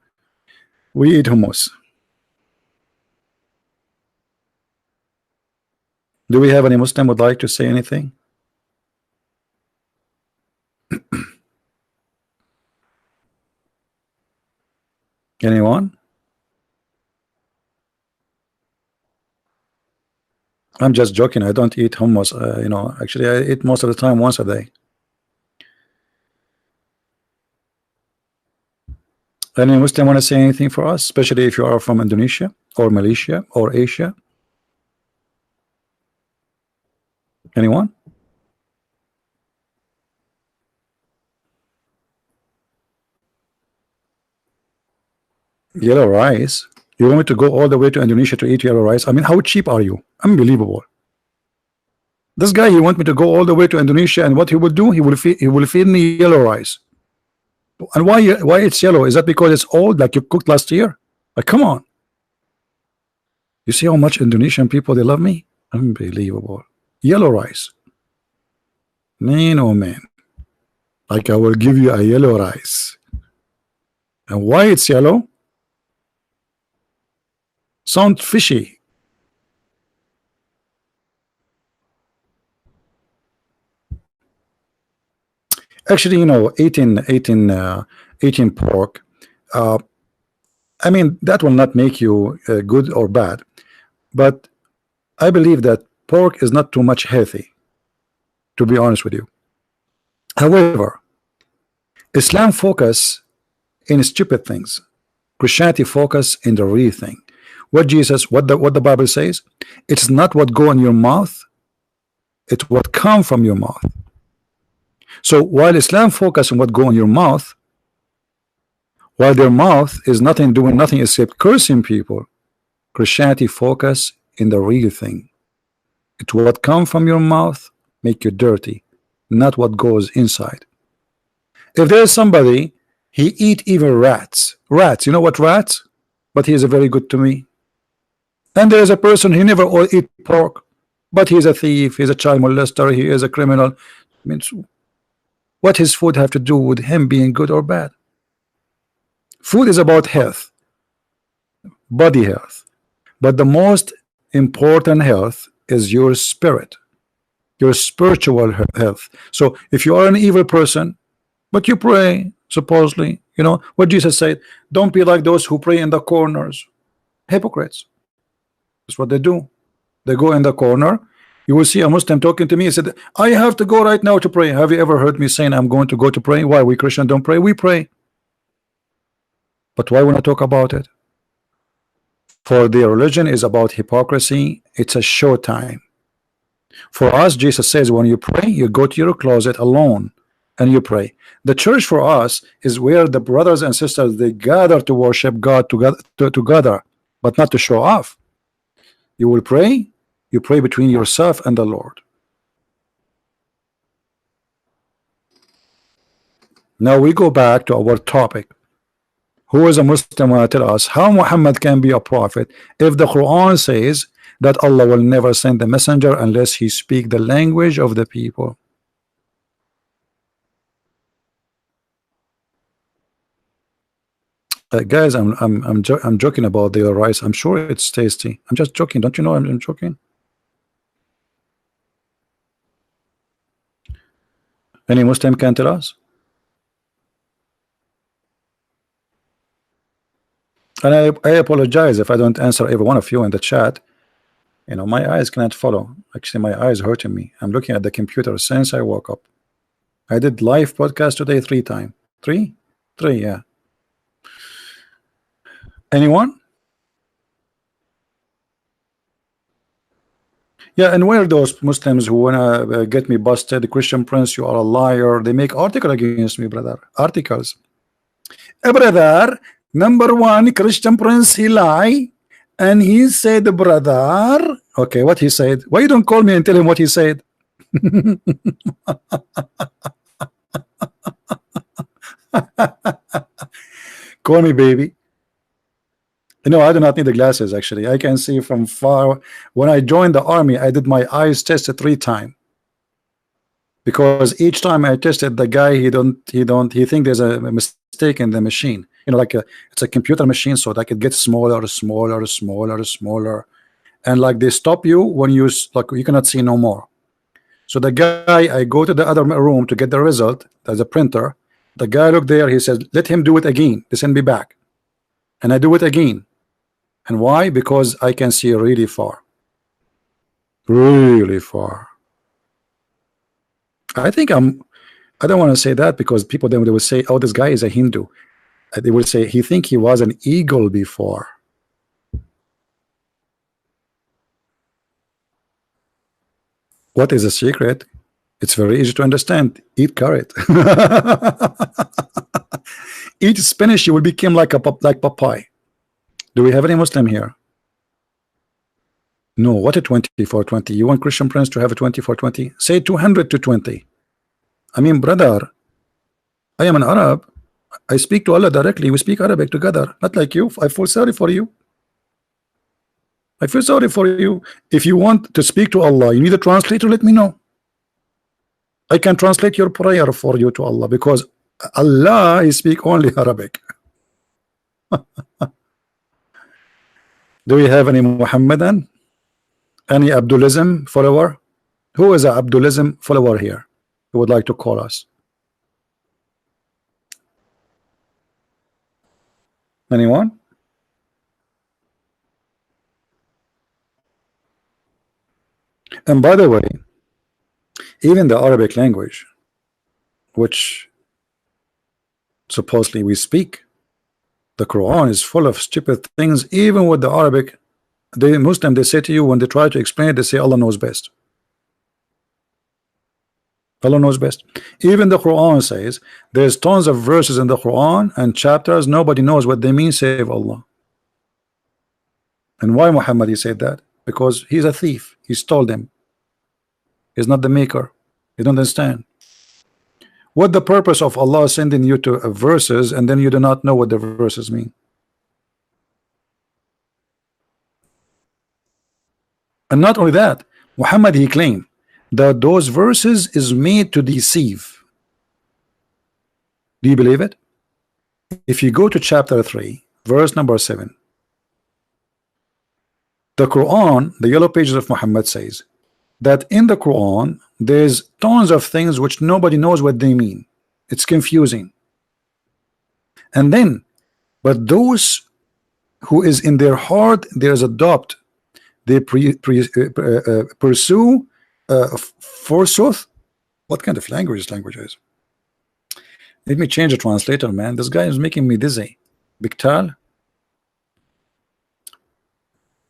We eat hummus. Do we have any Muslim would like to say anything? Anyone? I'm just joking. I don't eat hummus. You know, actually, I eat most of the time once a day. Any Muslim want to say anything for us, especially if you are from Indonesia or Malaysia or Asia? Anyone? Yellow rice? You want me to go all the way to Indonesia to eat yellow rice? I mean, how cheap are you? Unbelievable. This guy, he want me to go all the way to Indonesia, and what he will do, he will feed me yellow rice. And why it's yellow? Is that because it's old, like you cooked last year? Like, come on. You see how much Indonesian people, they love me? Unbelievable. Yellow rice. Man, oh man. Like, I will give you a yellow rice. And why it's yellow? Sound fishy. Actually, you know, eating pork, I mean, that will not make you good or bad, but I believe that pork is not too much healthy, to be honest with you. However, Islam focus in stupid things. Christianity focus in the real thing. What the Bible says, it's not what go in your mouth, it's what come from your mouth. So while Islam focus on what go in your mouth, while their mouth is nothing doing nothing except cursing people, Christianity focus in the real thing. It's what come from your mouth make you dirty, not what goes inside. If there's somebody, he eat even rats. Rats, you know what rats? But he is very good to me. And there's a person, he never eat pork, but he's a thief, he's a child molester, he is a criminal. I mean, what his food have to do with him being good or bad? Food is about health, body health, but the most important health is your spirit, your spiritual health. So if you are an evil person, but you pray, supposedly, you know what Jesus said, don't be like those who pray in the corners. Hypocrites. That's what they do. They go in the corner. You will see a Muslim talking to me. He said, I have to go right now to pray. Have you ever heard me saying I'm going to go to pray? Why? We Christians don't pray. We pray. But why would I talk about it? For their religion is about hypocrisy. It's a show time. For us, Jesus says, when you pray, you go to your closet alone and you pray. The church for us is where the brothers and sisters, they gather to worship God together, but not to show off. You will pray, you pray between yourself and the Lord. Now we go back to our topic. Who is a Muslim want to tell us how Muhammad can be a prophet if the Quran says that Allah will never send the messenger unless he speak the language of the people? Guys, I'm joking about the rice. I'm sure it's tasty. I'm just joking. Don't you know I'm joking? Any Muslim can tell us? And I apologize if I don't answer every one of you in the chat. You know, my eyes cannot follow. Actually, my eyes hurting me. I'm looking at the computer since I woke up. I did live podcast today 3 times. Three, yeah. Anyone? Yeah, and where are those Muslims who wanna get me busted? Christian Prince, you are a liar. They make article against me, brother. Articles. Brother, number one, Christian Prince, he lie, and he said, brother. Okay, what he said? Why you don't call me and tell him what he said? Call me, baby. No, I do not need the glasses. Actually, I can see from far. When I joined the army, I did my eyes tested 3 times because each time I tested, the guy he think there's a mistake in the machine. You know, like it's a computer machine, so that it gets smaller, and like they stop you when you like you cannot see no more. So the guy, I go to the other room to get the result. There's a printer. The guy looked there. He says, "Let him do it again. They send me back," and I do it again. And why? Because I can see really far. Really far. I think I don't want to say that because people then they will say, oh, this guy is a Hindu. They will say he think he was an eagle before. What is the secret? It's very easy to understand. Eat carrot. Eat spinach, you will become like Popeye. Do we have any Muslim here? No. What a 20-4-20? You want Christian Prince to have a 20-4-20? Say 200 to 20. I mean, brother, I am an Arab. I speak to Allah directly. We speak Arabic together. Not like you. I feel sorry for you. I feel sorry for you. If you want to speak to Allah, you need a translator. Let me know. I can translate your prayer for you to Allah because Allah, he speak only Arabic. Do we have any Muhammadan? Any Abdulism follower? Who is a Abdulism follower here? Who would like to call us? Anyone? And by the way, even the Arabic language, which supposedly we speak, the Quran is full of stupid things. Even with the Arabic, the Muslim, they say to you when they try to explain it, they say Allah knows best. Allah knows best. Even the Quran says there's tons of verses in the Quran and chapters nobody knows what they mean save Allah. And why Muhammad he said that? Because he's a thief. He stole them. He's not the maker. You don't understand. What the purpose of Allah sending you to verses and then you do not know what the verses mean? And not only that, Muhammad he claimed that those verses is made to deceive. Do you believe it? If you go to chapter 3 verse number 7, the Quran, the yellow pages of Muhammad says that in the Quran there's tons of things which nobody knows what they mean. It's confusing. And then but those who is in their heart there's adopt, they pursue forsooth. What kind of language is? Let me change the translator, man. This guy is making me dizzy. Biktal.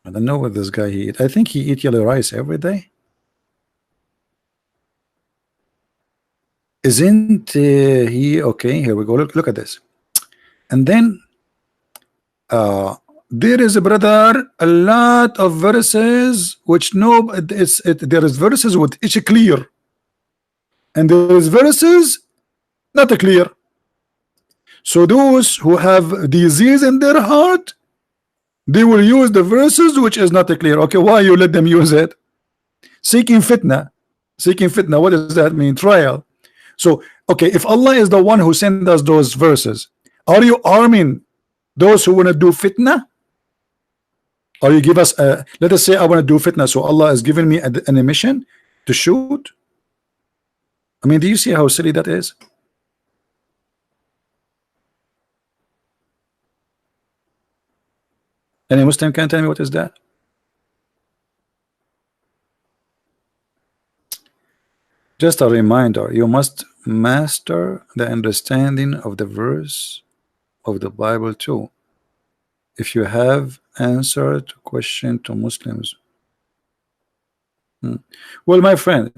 I don't know what this guy he eat. I think he eat yellow rice every day. Isn't he okay? Here we go. Look at this. And then there is a brother a lot of verses which there is verses with it's clear and there is verses not clear. So those who have disease in their heart, they will use the verses which is not clear. Okay, why you let them use it? Seeking fitna. What does that mean? Trial. So okay, if Allah is the one who sent us those verses, are you arming those who want to do fitna? Or you give us let us say I want to do fitna, so Allah has given me an mission to shoot. I mean, do you see how silly that is? Any Muslim can tell me what is that? Just a reminder, you must master the understanding of the verse of the Bible too. If you have answered question to Muslims. Well, my friend,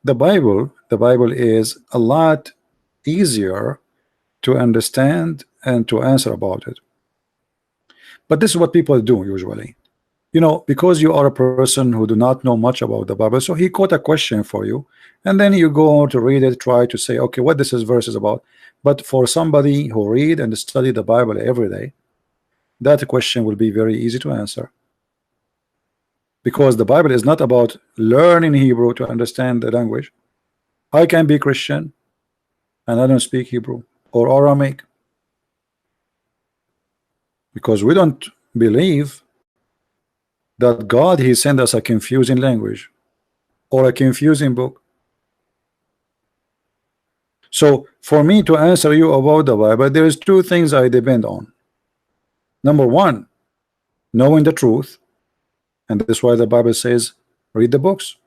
the Bible is a lot easier to understand and to answer about it. But this is what people do usually. You know, because you are a person who do not know much about the Bible, so he quote a question for you, and then you go to read it, try to say, okay, what this verse is about. But for somebody who read and study the Bible every day, that question will be very easy to answer. Because the Bible is not about learning Hebrew to understand the language. I can be Christian and I don't speak Hebrew or Aramaic, because we don't believe that God he sent us a confusing language or a confusing book. So for me to answer you about the Bible, there is two things I depend on. Number one, knowing the truth, and that's why the Bible says read the books.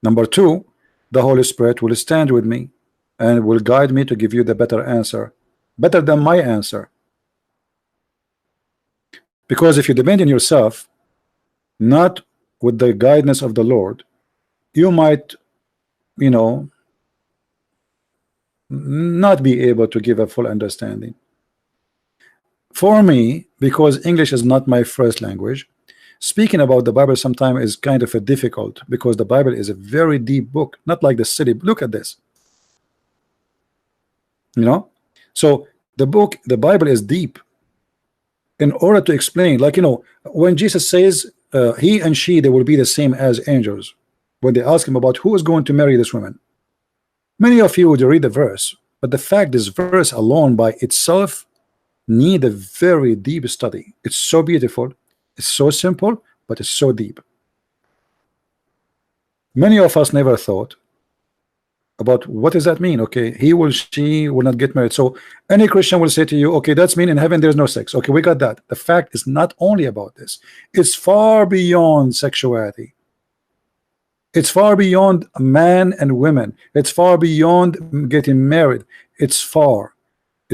Number two, the Holy Spirit will stand with me and will guide me to give you the better answer, better than my answer. Because if you depend on yourself, not with the guidance of the Lord, you might, you know, not be able to give a full understanding. For me, because English is not my first language, speaking about the Bible sometimes is kind of a difficult, because the Bible is a very deep book, not like the city. Look at this, you know. So the Bible is deep. In order to explain, like, you know, when Jesus says he and she, they will be the same as angels, when they ask him about who is going to marry this woman, many of you would read the verse, but the fact this verse alone by itself need a very deep study. It's so beautiful, It's so simple, but it's so deep. Many of us never thought about what does that mean. Okay, he will, she will not get married. So any Christian will say to you, okay, that's mean in heaven there's no sex. Okay, we got that. The fact is not only about this, it's far beyond sexuality. It's far beyond man and women. It's far beyond getting married. It's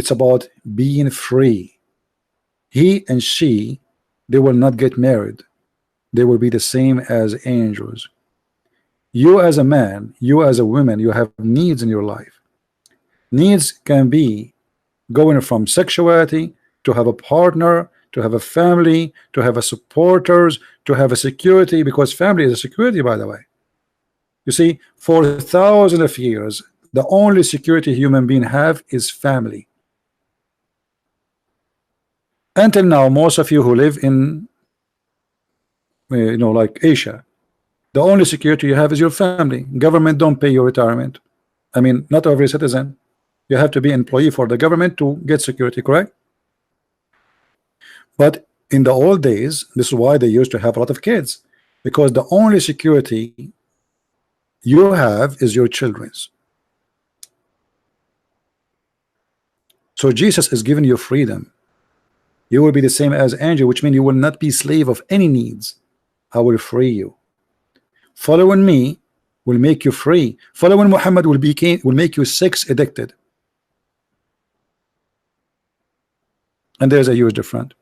about being free. He and she, they will not get married. They will be the same as angels. You as a man, you as a woman, you have needs in your life. Needs can be going from sexuality to have a partner, to have a family, to have a supporters, to have a security, because family is a security, by the way. You see, for thousands of years, the only security human being have is family. Until now, most of you who live in, like Asia, the only security you have is your family. Government don't pay your retirement. I mean, not every citizen. You have to be an employee for the government to get security, correct? But in the old days, this is why they used to have a lot of kids, because the only security you have is your children's. So Jesus is giving you freedom. You will be the same as angel, which means you will not be slave of any needs. I will free you. Following me will make you free. Following Muhammad will make you sex addicted. And there's a huge difference.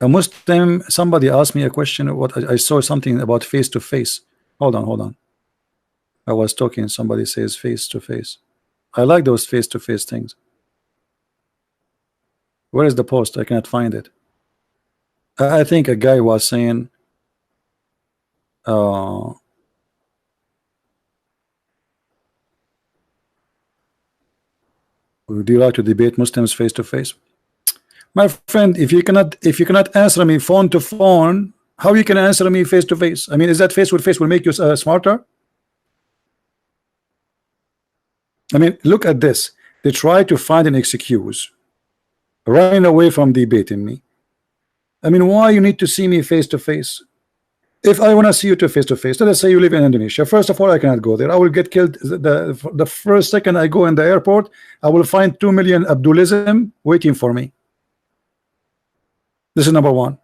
A Muslim, somebody asked me a question. What I saw something about face to face. Hold on. I was talking. Somebody says face to face. I like those face to face things. Where is the post? I cannot find it. I think a guy was saying, do you like to debate Muslims face to face? My friend, if you cannot answer me phone to phone, how you can answer me face to face? I mean, is that face with face will make you smarter? I mean, look at this. They try to find an excuse, running away from debating me. I mean, why you need to see me face to face? If I want to see you face to face, let us say you live in Indonesia. First of all, I cannot go there. I will get killed the first second I go in the airport. I will find 2 million Abdulism waiting for me. This is number one.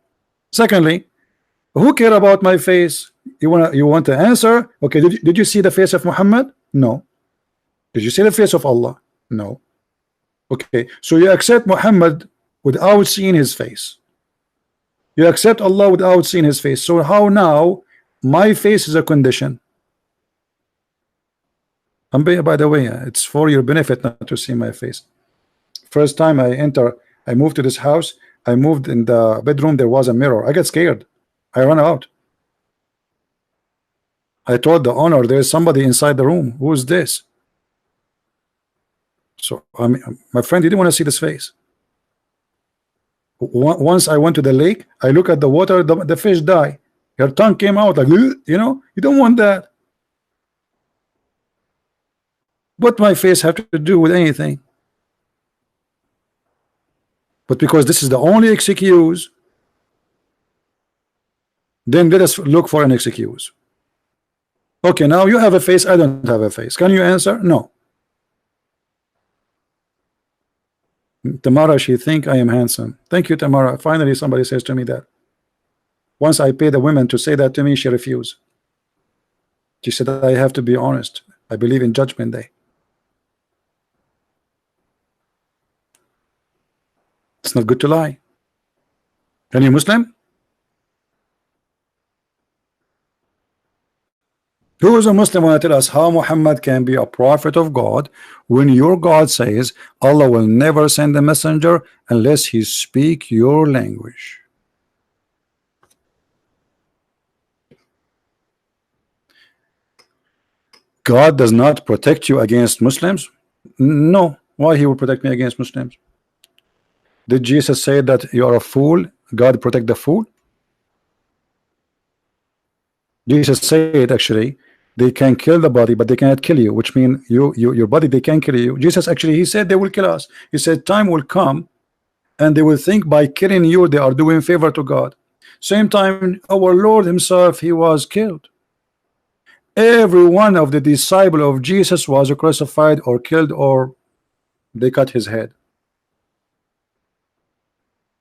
Secondly, who care about my face? You want to answer? Okay, did you see the face of Muhammad? No. Did you see the face of Allah? No. Okay, so you accept Muhammad without seeing his face. You accept Allah without seeing his face. So how now my face is a condition? And by the way, it's for your benefit not to see my face. First time I moved to this house. I moved in the bedroom. There was a mirror. I got scared. I ran out. I told the owner, there's somebody inside the room. Who is this? So my friend didn't want to see this face. Once I went to the lake, I look at the water, the fish die. Her tongue came out like, you don't want that. What my face have to do with anything? But because this is the only excuse, then let us look for an excuse. Okay, now you have a face, I don't have a face. Can you answer? No. Tamara, she think I am handsome. Thank you, Tamara. Finally somebody says to me that. Once I paid the women to say that to me, she refused. She said I have to be honest. I believe in judgment day. It's not good to lie. Are you Muslim? Who is a Muslim want to tell us how Muhammad can be a prophet of God when your God says Allah will never send a messenger unless he speak your language? God does not protect you against Muslims? No. Why he will protect me against Muslims? Did Jesus say that you are a fool? God protect the fool? Jesus said actually they can kill the body but they cannot kill you, which means your body they can kill you. Jesus actually he said they will kill us. He said time will come and they will think by killing you they are doing favor to God. Same time, our Lord himself, he was killed. Every one of the disciples of Jesus was crucified or killed, or they cut his head,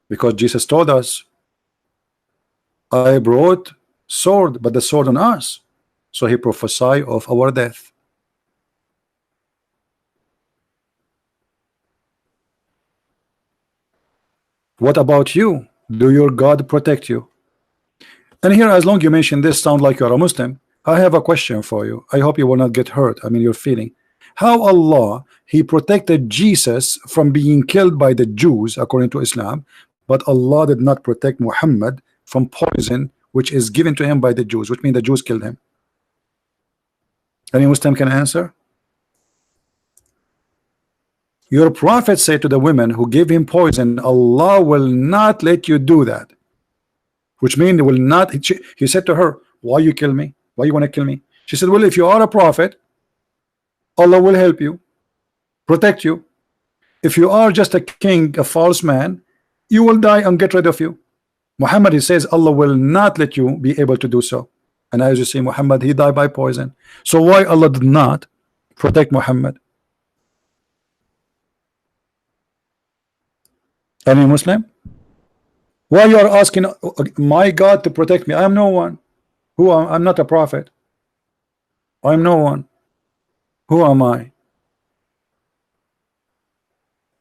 because Jesus told us, I brought sword, but the sword on us. So he prophesied of our death. What about you? Do your God protect you? And here, as long you mention this, sound like you're a Muslim, I have a question for you. I hope you will not get hurt. I mean, you're feeling how Allah, he protected Jesus from being killed by the Jews according to Islam, but Allah did not protect Muhammad from poison which is given to him by the Jews, which means the Jews killed him. Any Muslim can answer? Your prophet said to the women who gave him poison, Allah will not let you do that, which means will not. He said to her, why you kill me? Why you want to kill me? She said, well, if you are a prophet, Allah will help you, protect you. If you are just a king, a false man, you will die and get rid of you. Muhammad, he says Allah will not let you be able to do so. And as you see, Muhammad, he died by poison. So why Allah did not protect Muhammad? Any Muslim? Why you are asking my God to protect me? I am no one. Who am I'm not a prophet. I am no one. Who am I?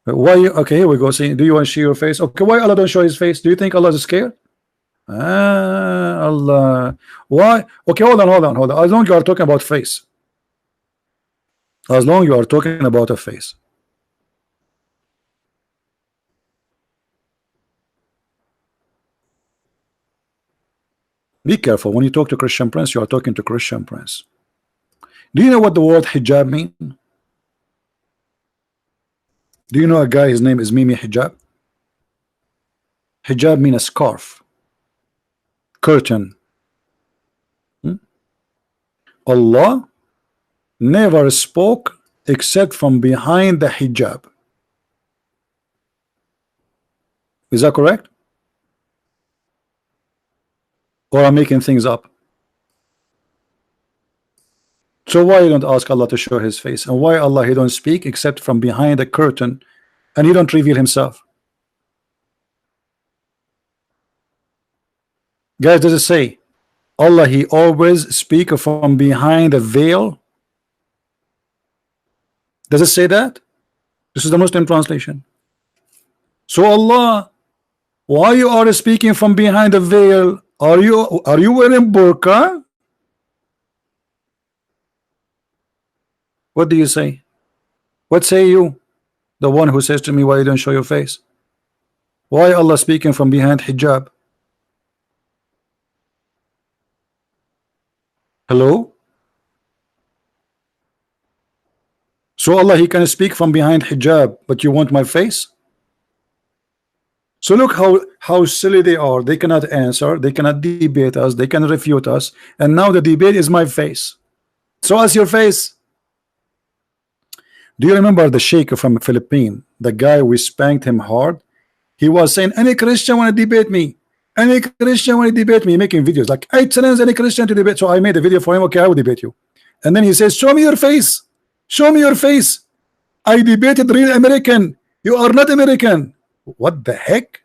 Why you, okay, here we go. See, do you want to show your face? Okay, why Allah don't show his face? Do you think Allah is scared? Allah. Why? Okay, hold on. As long as you are talking about face. As long as you are talking about a face. Be careful when you talk to Christian Prince, you are talking to Christian Prince. Do you know what the word hijab means? Do you know a guy, his name is Mimi Hijab? Hijab means a scarf, curtain. Allah never spoke except from behind the hijab. Is that correct? Or I'm making things up? So why you don't ask Allah to show his face? And why Allah, he don't speak except from behind a curtain, and he don't reveal himself? Guys, does it say Allah, he always speak from behind a veil? Does it say that? This is the Muslim translation. So Allah, why you are speaking from behind a veil? Are you wearing burqa? What do you say? What say you? The one who says to me, why you don't show your face? Why Allah speaking from behind hijab? Hello? So Allah, he can speak from behind hijab, but you want my face? So look how silly they are. They cannot answer, they cannot debate us, they can refute us, and now the debate is my face. So as your face. Do you remember the sheikh from Philippines, the guy we spanked him hard? He was saying, any Christian want to debate me, any Christian want to debate me, making videos like, I challenge any Christian to debate. So I made a video for him. Okay, I will debate you. And then he says, show me your face, show me your face. I debated real American, you are not American. What the heck?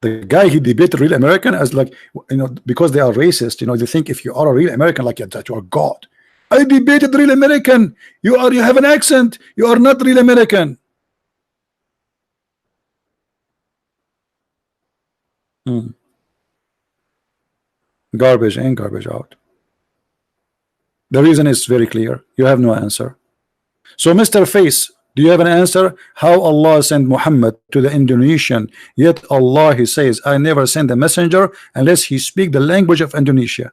The guy, he debated real American as like, you know, because they are racist, you know, they think if you are a real American, like that you are God. I debated real American. You have an accent. You are not real American. Garbage in, garbage out. The reason is very clear. You have no answer. So Mr. Face, do you have an answer? How Allah sent Muhammad to the Indonesian, yet Allah, he says, I never send a messenger unless he speak the language of Indonesia.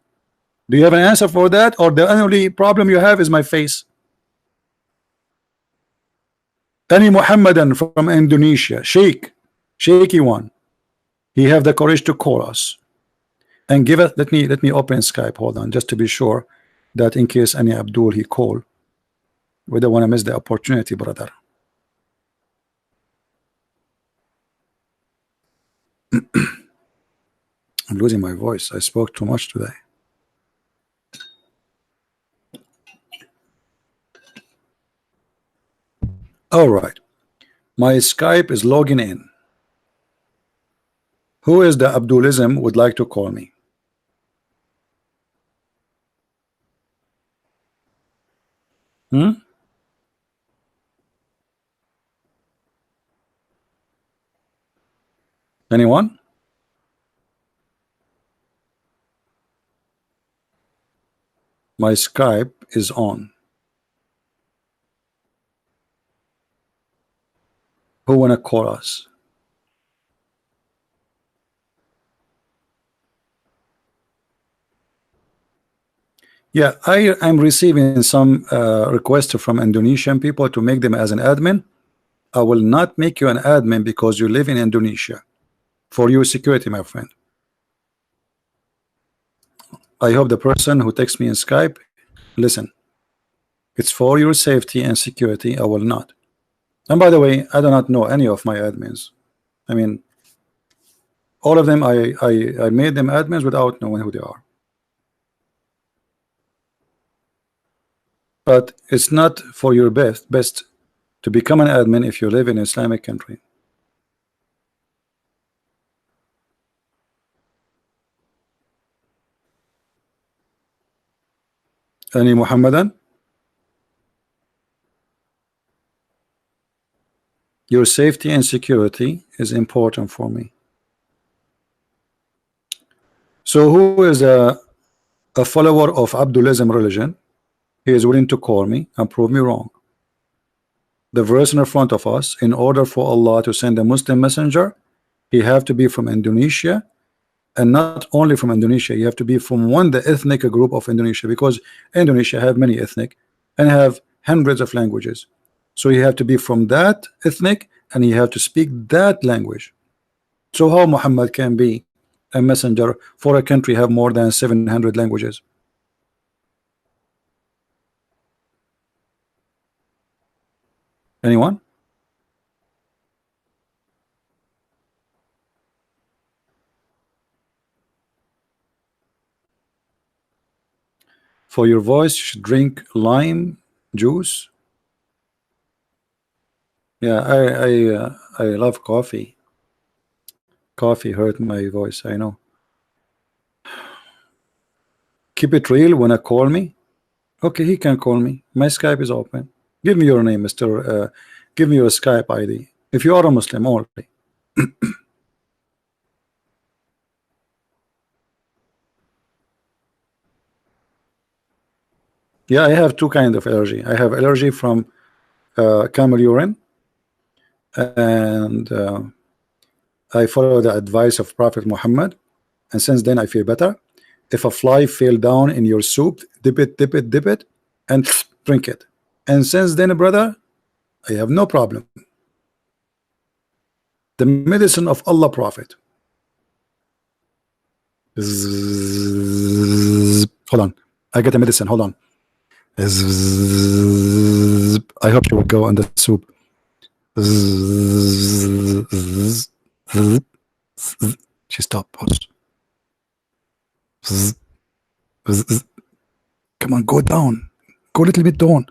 Do you have an answer for that, or the only problem you have is my face? Any Muhammadan from Indonesia, shaky one, he have the courage to call us and give us. Let me open Skype. Hold on, just to be sure that in case any Abdul he call, we don't want to miss the opportunity, brother. I'm losing my voice. I spoke too much today. All right. My Skype is logging in. Who is the Abdulism would like to call me? Anyone? My Skype is on. Who wanna call us? Yeah, I'm receiving some requests from Indonesian people to make them as an admin. I will not make you an admin because you live in Indonesia. For your security, my friend. I hope the person who texts me in Skype, listen, it's for your safety and security. I will not. And by the way, I do not know any of my admins. I mean, all of them, I made them admins without knowing who they are. But it's not for your best to become an admin if you live in an Islamic country. Any Muhammadan? Your safety and security is important for me. So who is a follower of Abdulism religion? He is willing to call me and prove me wrong. The verse in front of us, in order for Allah to send a Muslim messenger, he have to be from Indonesia, and not only from Indonesia, you have to be from the ethnic group of Indonesia, because Indonesia have many ethnic and have hundreds of languages. So you have to be from that ethnic and you have to speak that language. So how Muhammad can be a messenger for a country have more than 700 languages? Anyone? For your voice, you should drink lime juice. Yeah, I love coffee. Coffee hurt my voice, I know. Keep it real when I call me. Okay, he can call me. My Skype is open. Give me your name, Mr. Give me your Skype ID. If you are a Muslim only. Yeah, I have two kinds of allergy. I have allergy from camel urine, and I follow the advice of Prophet Muhammad, and since then I feel better. If a fly fell down in your soup, dip it, and drink it. And since then, brother, I have no problem. The medicine of Allah Prophet. Hold on, I get a medicine. Hold on. I hope you will go on the soup. She stopped. Come on, go down. Go a little bit down.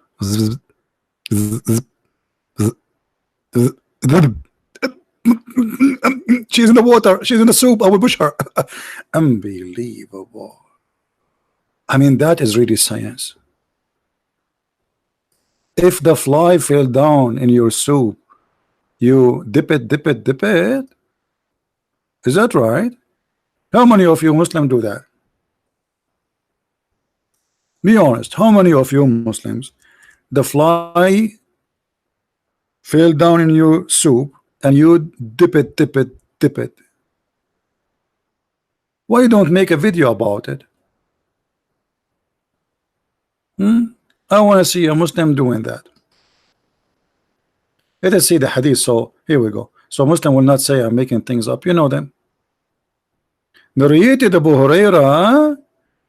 She's in the water. She's in the soup. I will push her. Unbelievable. I mean, that is really science. If the fly fell down in your soup, you dip it. Is that right? How many of you Muslims do that? Be honest. How many of you Muslims, the fly fell down in your soup and you dip it? Why don't make a video about it? I want to see a Muslim doing that. Let us see the hadith. So here we go. So Muslim will not say I'm making things up. You know them. Narrated Abu Huraira,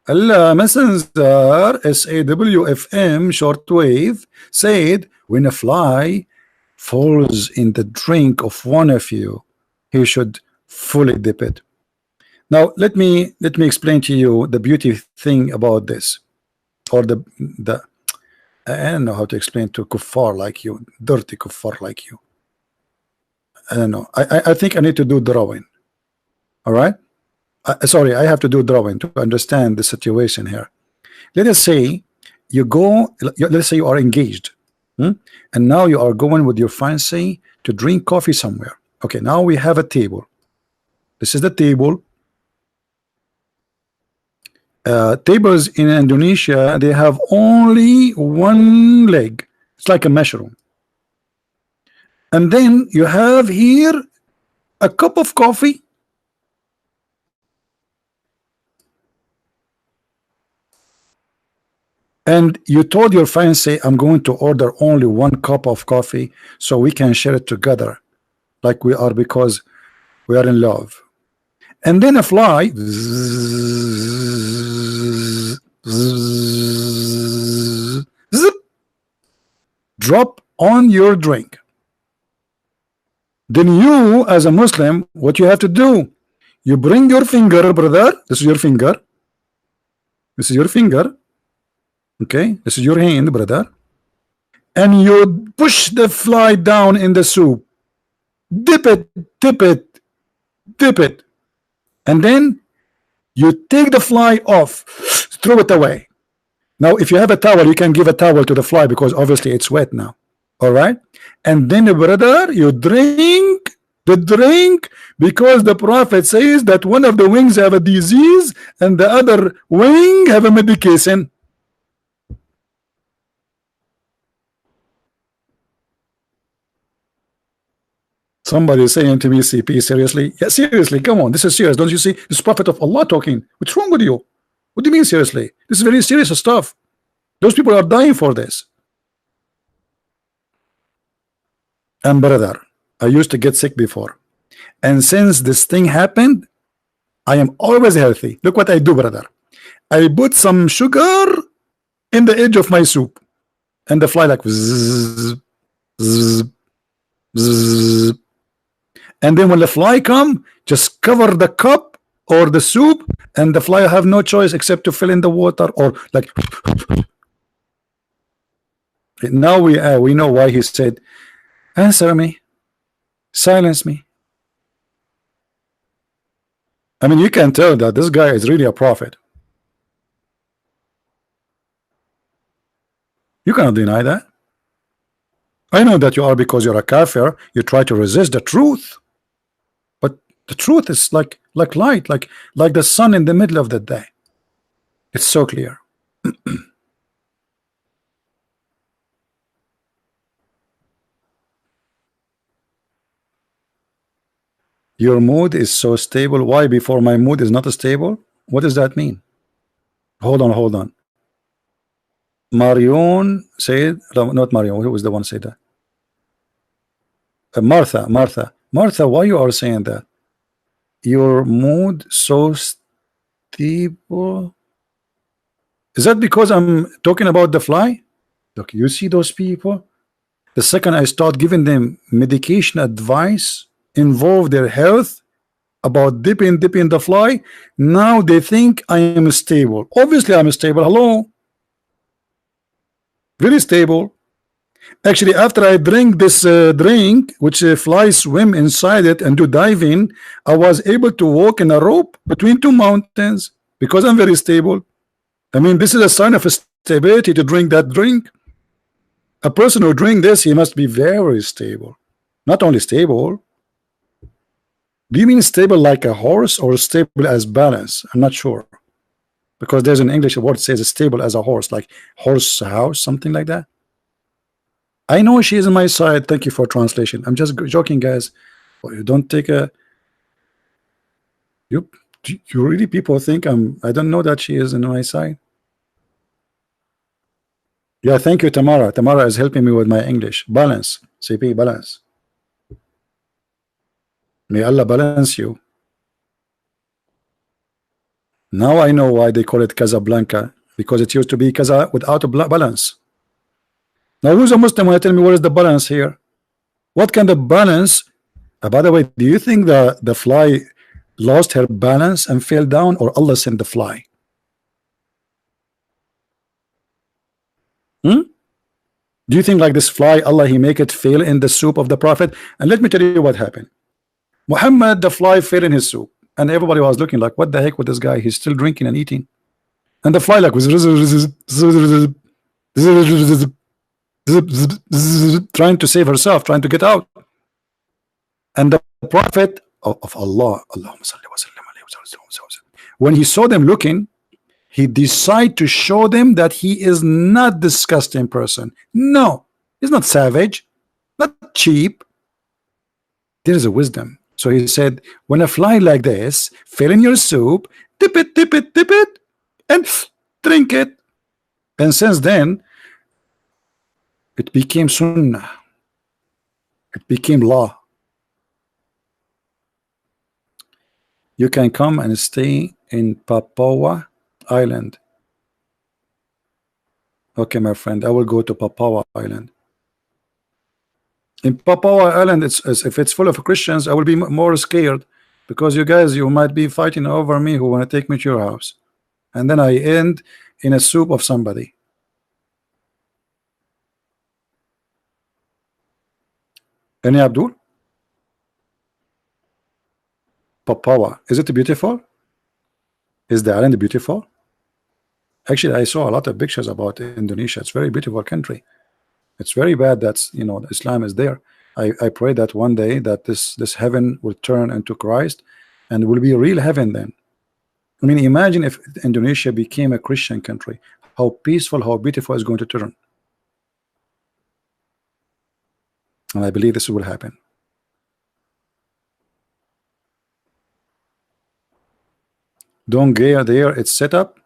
Allah Messenger, SAWFM shortwave, said, when a fly falls in the drink of one of you, he should fully dip it. Now let me explain to you the beauty thing about this, or the I don't know how to explain to kuffar like you, dirty kuffar like you. I don't know. I think I need to do drawing. All right. Sorry, I have to do drawing to understand the situation here. Let us say you go. Let's say you are engaged, and now you are going with your fiancé to drink coffee somewhere. Okay. Now we have a table. This is the table. Tables in Indonesia, they have only one leg. It's like a mushroom. And then you have here a cup of coffee, and you told your fiancé, I'm going to order only one cup of coffee so we can share it together like we are, because we are in love. And then a fly zip, drop on your drink. Then you, as a Muslim, what you have to do, you bring your finger, brother. This is your finger. This is your finger. Okay, this is your hand, brother. And you push the fly down in the soup. Dip it, dip it, dip it. And then you take the fly off, throw it away. Now, if you have a towel, you can give a towel to the fly because obviously it's wet now. All right. And then, brother, you drink the drink because the Prophet says that one of the wings have a disease and the other wing have a medication. Somebody is saying to me, CP, seriously? Yeah, seriously, come on, this is serious. Don't you see? This Prophet of Allah talking. What's wrong with you? What do you mean seriously? This is very serious stuff. Those people are dying for this. And brother, I used to get sick before. And since this thing happened, I am always healthy. Look what I do, brother. I put some sugar in the edge of my soup. And the fly like zzz, zzz, zzz. And then when the fly come, just cover the cup or the soup, and the fly have no choice except to fill in the water or like. Now we know why he said, answer me, silence me. I mean, you can tell that this guy is really a prophet. You cannot deny that. I know that you are, because you're a kafir, you try to resist the truth. But the truth is like light, like the sun in the middle of the day. It's so clear. Your mood is so stable. Why before my mood is not stable? What does that mean? Hold on. Marion said, no, not Marion. Who was the one said that? Martha, why you are saying that? Your mood so stable? Is that because I'm talking about the fly? Look, you see those people? The second I start giving them medication advice, involve their health about dipping the fly, now they think I am stable. Obviously I'm stable. Hello, very stable. Actually, after I drink this drink, which flies swim inside it and do diving, I was able to walk in a rope between two mountains because I'm very stable. I mean, this is a sign of stability to drink that drink. A person who drink this, he must be very stable. Not only stable. Do you mean stable like a horse or stable as balance? I'm not sure. Because there's an English word that says stable as a horse, like horse house, something like that. I know she is on my side. Thank you for translation. I'm just joking, guys. You don't take a... You really, people think I don't know that she is on my side. Yeah, thank you, Tamara. Tamara is helping me with my English. Balance. CP, balance. May Allah balance you. Now I know why they call it Casablanca, because it used to be Casa without a balance. Now who's a Muslim when you tell me where is the balance here? What kind of balance By the way, do you think the fly lost her balance and fell down, or Allah sent the fly? Hmm? Do you think like this fly, Allah, he make it fail in the soup of the Prophet? And let me tell you what happened. Muhammad, the fly fell in his soup, and everybody was looking like, what the heck with this guy? He's still drinking and eating. And the fly like was trying to save herself, trying to get out. And the Prophet of Allah, when he saw them looking, he decided to show them that he is not disgusting person. No, he's not savage, not cheap. There is a wisdom. So he said, when a fly like this fell in your soup, dip it, dip it, dip it, and drink it. And since then, it became sunnah. It became law. You can come and stay in Papua Island. Okay, my friend, I will go to Papua Island. In Papua Island, if it's full of Christians, I will be more scared, because you guys, you might be fighting over me who want to take me to your house, and then I end in a soup of somebody. Any Abdul? Papua, is it beautiful? Is the island beautiful? Actually, I saw a lot of pictures about Indonesia. It's a very beautiful country. It's very bad that, you know, Islam is there. I pray that one day that this heaven will turn into Christ, and will be a real heaven then. I mean, imagine if Indonesia became a Christian country, how peaceful, how beautiful it's going to turn. And I believe this will happen. Don't get there, it's set up.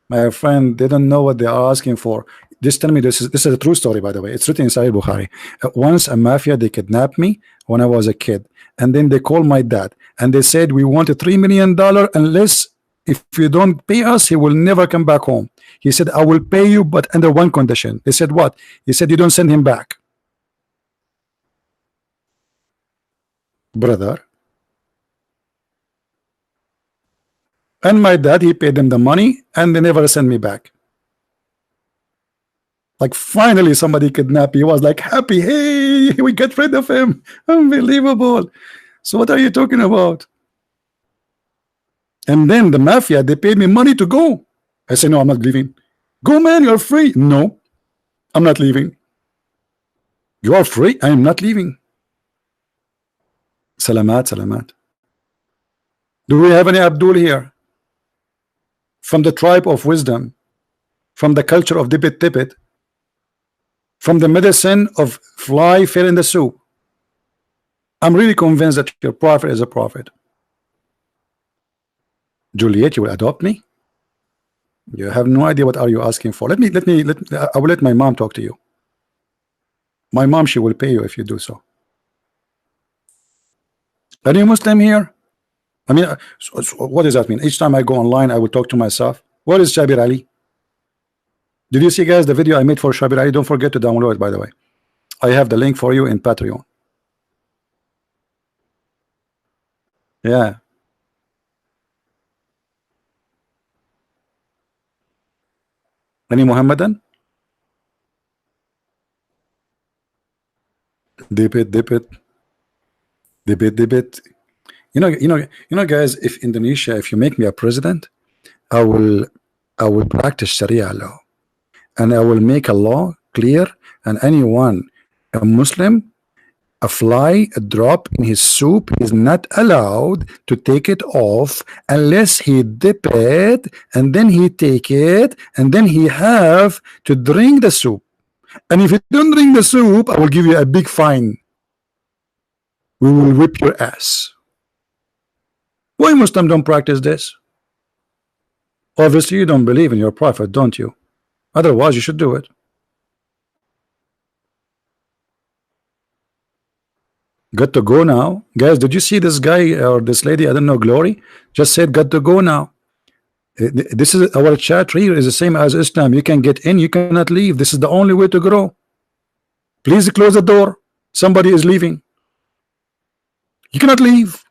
My friend, they don't know what they are asking for. Just tell me, this is a true story, by the way. It's written in Sahih Bukhari. Once a mafia, they kidnapped me when I was a kid, and then they called my dad and they said, we want $3 million, unless if you don't pay us, he will never come back home. He said, I will pay you, but under one condition. They said, what? He said, you don't send him back. Brother. And my dad, he paid them the money, and they never sent me back. Like, finally somebody kidnapped me. He was like happy, hey, we get rid of him. Unbelievable. So what are you talking about? And then the mafia, they paid me money to go. I said, no, I'm not leaving. Go, man, you're free. No, I'm not leaving. You are free, I am not leaving. Salamat, salamat. Do we have any Abdul here? From the tribe of wisdom, from the culture of dip it, from the medicine of fly fell in the soup. I'm really convinced that your prophet is a prophet. Juliet, you will adopt me? You have no idea what are you asking for. I will let my mom talk to you. My mom, she will pay you if you do so. Are you Muslim here? I mean, so what does that mean? Each time I go online, I will talk to myself. What is Shabir Ali? Did you see, guys, the video I made for Shabir Ali? Don't forget to download it, by the way. I have the link for you in Patreon. Yeah. Any Muhammadan? Dip it, dip it. Dip it, dip it. You know, guys, if Indonesia, if you make me a president, I will practice Sharia law, and I will make a law clear, and anyone, a Muslim, a fly, a drop in his soup is not allowed to take it off unless he dip it, and then he take it, and then he have to drink the soup. And if you don't drink the soup, I will give you a big fine. We will whip your ass. Why Muslim don't practice this? Obviously you don't believe in your prophet, don't you? Otherwise you should do it. Got to go now. Guys, did you see this guy or this lady, I don't know, Glory, just said got to go now. This is our chat here is the same as Islam. You can get in, you cannot leave. This is the only way to grow. Please close the door. Somebody is leaving. You cannot leave.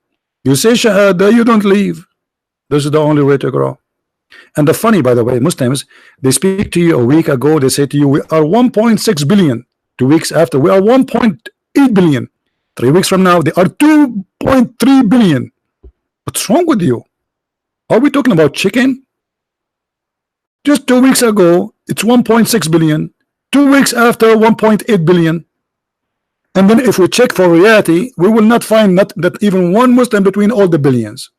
You say Shahada, you don't leave. This is the only way to grow. And the funny, by the way, Muslims, they speak to you a week ago, they say to you, we are 1.6 billion. 2 weeks after, we are 1.8 billion. 3 weeks from now, they are 2.3 billion. What's wrong with you? Are we talking about chicken? Just 2 weeks ago, it's 1.6 billion. 2 weeks after, 1.8 billion. And then if we check for reality, we will not find not that even one Muslim between all the billions.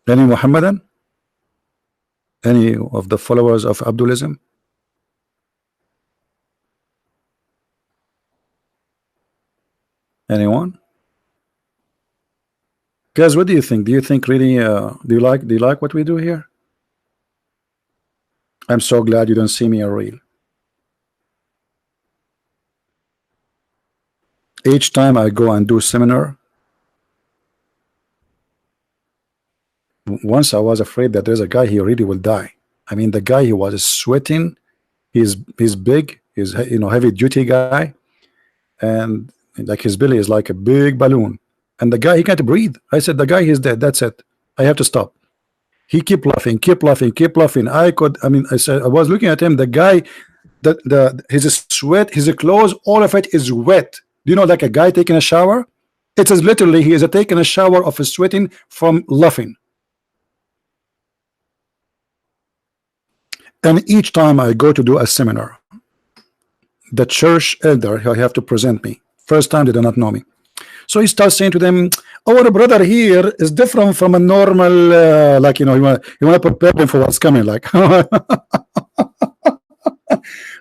Any Muhammadan? Any of the followers of Abdulism? Anyone? Guys, what do you think? Do you think really do you like what we do here? I'm so glad you don't see me a real. Each time I go and do seminar, once I was afraid that there's a guy he really will die. I mean, the guy, he was sweating. He's big. He's, you know, heavy duty guy, and like his belly is like a big balloon. And the guy, he can't breathe. I said, the guy, he's dead. That's it. I have to stop. He keep laughing, keep laughing, keep laughing. I mean, I said, I was looking at him. The guy, his sweat, his clothes, all of it is wet. Do you know, like a guy taking a shower? It is literally, he is taking a shower of sweating from laughing. And each time I go to do a seminar, the church elder, he have to present me. First time they do not know me. So he starts saying to them, our brother here is different from a normal, like, you know, you want to prepare them for what's coming, like.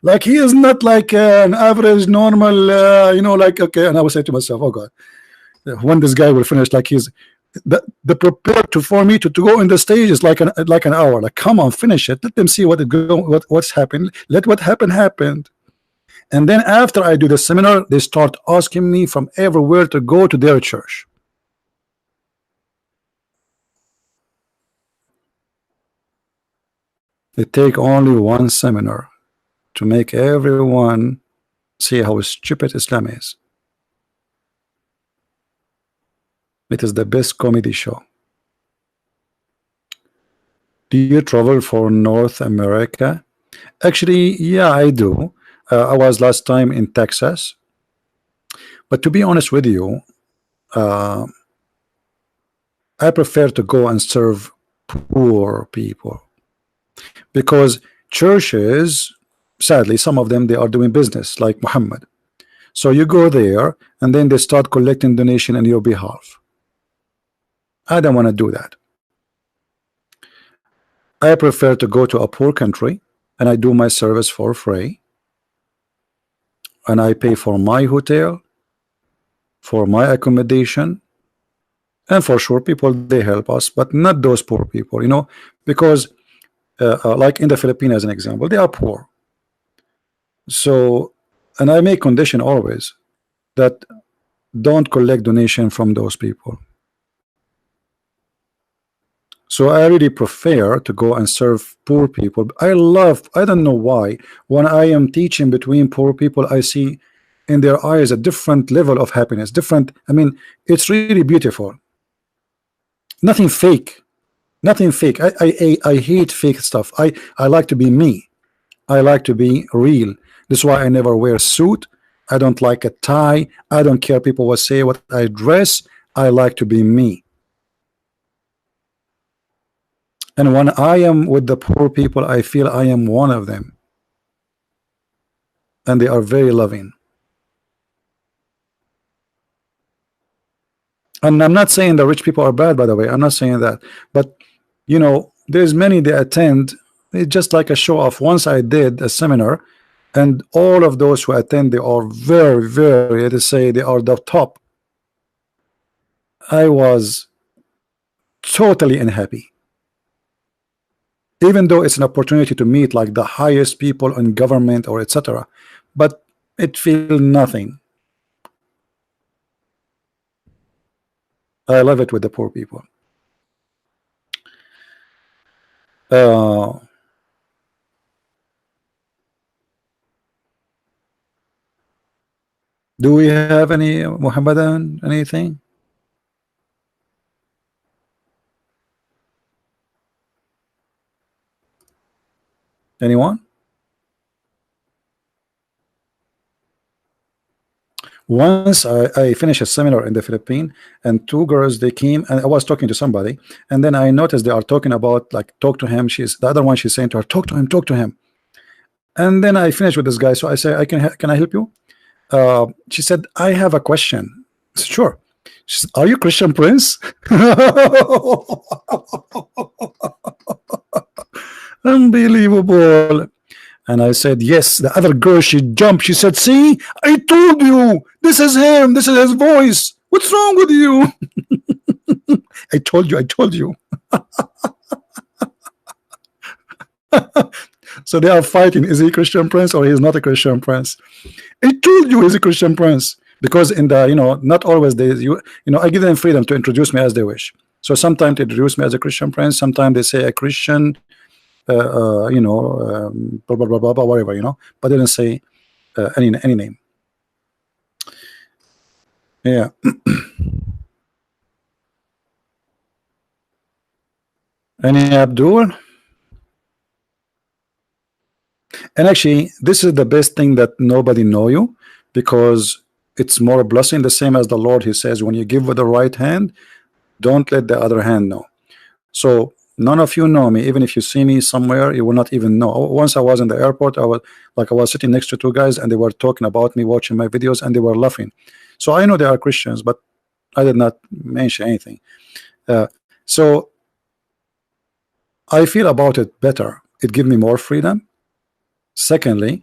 Like he is not like an average normal, you know, like, okay. And I was saying to myself, oh God, when this guy will finish, like he's the prepared to for me to go in the stage is like an hour. Like, come on, finish it. Let them see what's happened. Let what happened happened. And then after I do the seminar, they start asking me from everywhere to go to their church. It take only one seminar to make everyone see how stupid Islam is. It is the best comedy show. Do you travel for North America? Actually, yeah, I do. I was last time in Texas. But to be honest with you, I prefer to go and serve poor people, because churches, sadly, some of them, they are doing business like Muhammad. So you go there and then they start collecting donation on your behalf. I don't want to do that. I prefer to go to a poor country and I do my service for free, and I pay for my hotel, for my accommodation, and for sure people, they help us, but not those poor people, you know, because like in the Philippines as an example, they are poor. So, and I make condition always that don't collect donation from those people. So I really prefer to go and serve poor people. I don't know why, when I am teaching between poor people, I see in their eyes a different level of happiness, different. I mean, it's really beautiful. Nothing fake. Nothing fake. I hate fake stuff. I like to be me. I like to be real. That's why I never wear a suit. I don't like a tie. I don't care people will say what I dress. I like to be me. And when I am with the poor people, I feel I am one of them. And they are very loving. And I'm not saying the rich people are bad, by the way. I'm not saying that. But, you know, there's many they attend. It's just like a show off. Once I did a seminar, and all of those who attend, they are very, very, let us say, they are the top. I was totally unhappy. Even though it's an opportunity to meet like the highest people in government or etc., but it feels nothing. I love it with the poor people. Do we have any Muhammadan anything? Anyone? Once I finished a seminar in the Philippines, and two girls, they came, and I was talking to somebody, and then I noticed they are talking about, like, talk to him. She's the other one, she's saying to her, talk to him, talk to him. And then I finished with this guy, so I say, can I help you? She said, I have a question. I said, sure. She said, are you Christian Prince? Unbelievable. And I said, yes. The other girl, she jumped. She said, see, I told you, this is him. This is his voice. What's wrong with you? I told you, I told you. So they are fighting. Is he Christian Prince or he's not a Christian Prince? I told you he's a Christian Prince. Because in the, not always they, I give them freedom to introduce me as they wish. So sometimes they introduce me as a Christian Prince. Sometimes they say a Christian, blah, blah, blah, blah, blah, whatever, but they didn't say any name. Yeah. Any Abdul? And actually, this is the best thing, that nobody know you, because it's more a blessing. The same as the Lord, he says, when you give with the right hand, don't let the other hand know. So none of you know me. Even if you see me somewhere, you will not even know. Once I was in the airport, I was sitting next to two guys, and they were talking about me, watching my videos, and they were laughing. So I know they are Christians, but I did not mention anything. So I feel about it better. It gives me more freedom. Secondly,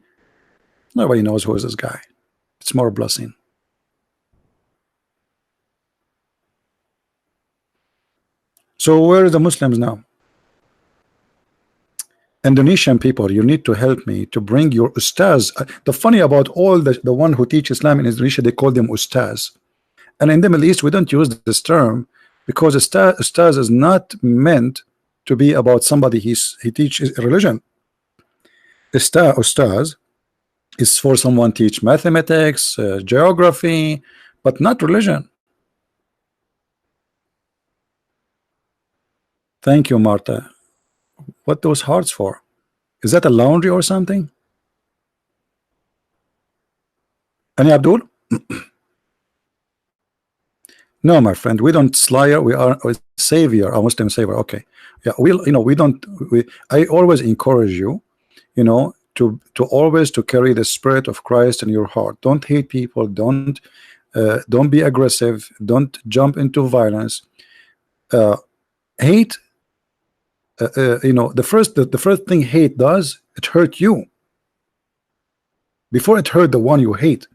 nobody knows who is this guy. It's more a blessing. So where are the Muslims now? Indonesian people, you need to help me to bring your ustaz. The funny about all the one who teach Islam in Indonesia, they call them ustaz. And in the Middle East, we don't use this term, because ustaz is not meant to be about somebody he teaches religion. Ustaz is for someone teach mathematics, geography, but not religion. Thank you, Martha. What those hearts for? Is that a laundry or something? Any Abdul? No, my friend, we don't slayer. We are a savior, a Muslim savior. Okay, yeah, we don't. I always encourage you, to always to carry the spirit of Christ in your heart. Don't hate people. Don't be aggressive. Don't jump into violence. Hate. The first thing hate does, it hurt you before it hurt the one you hate.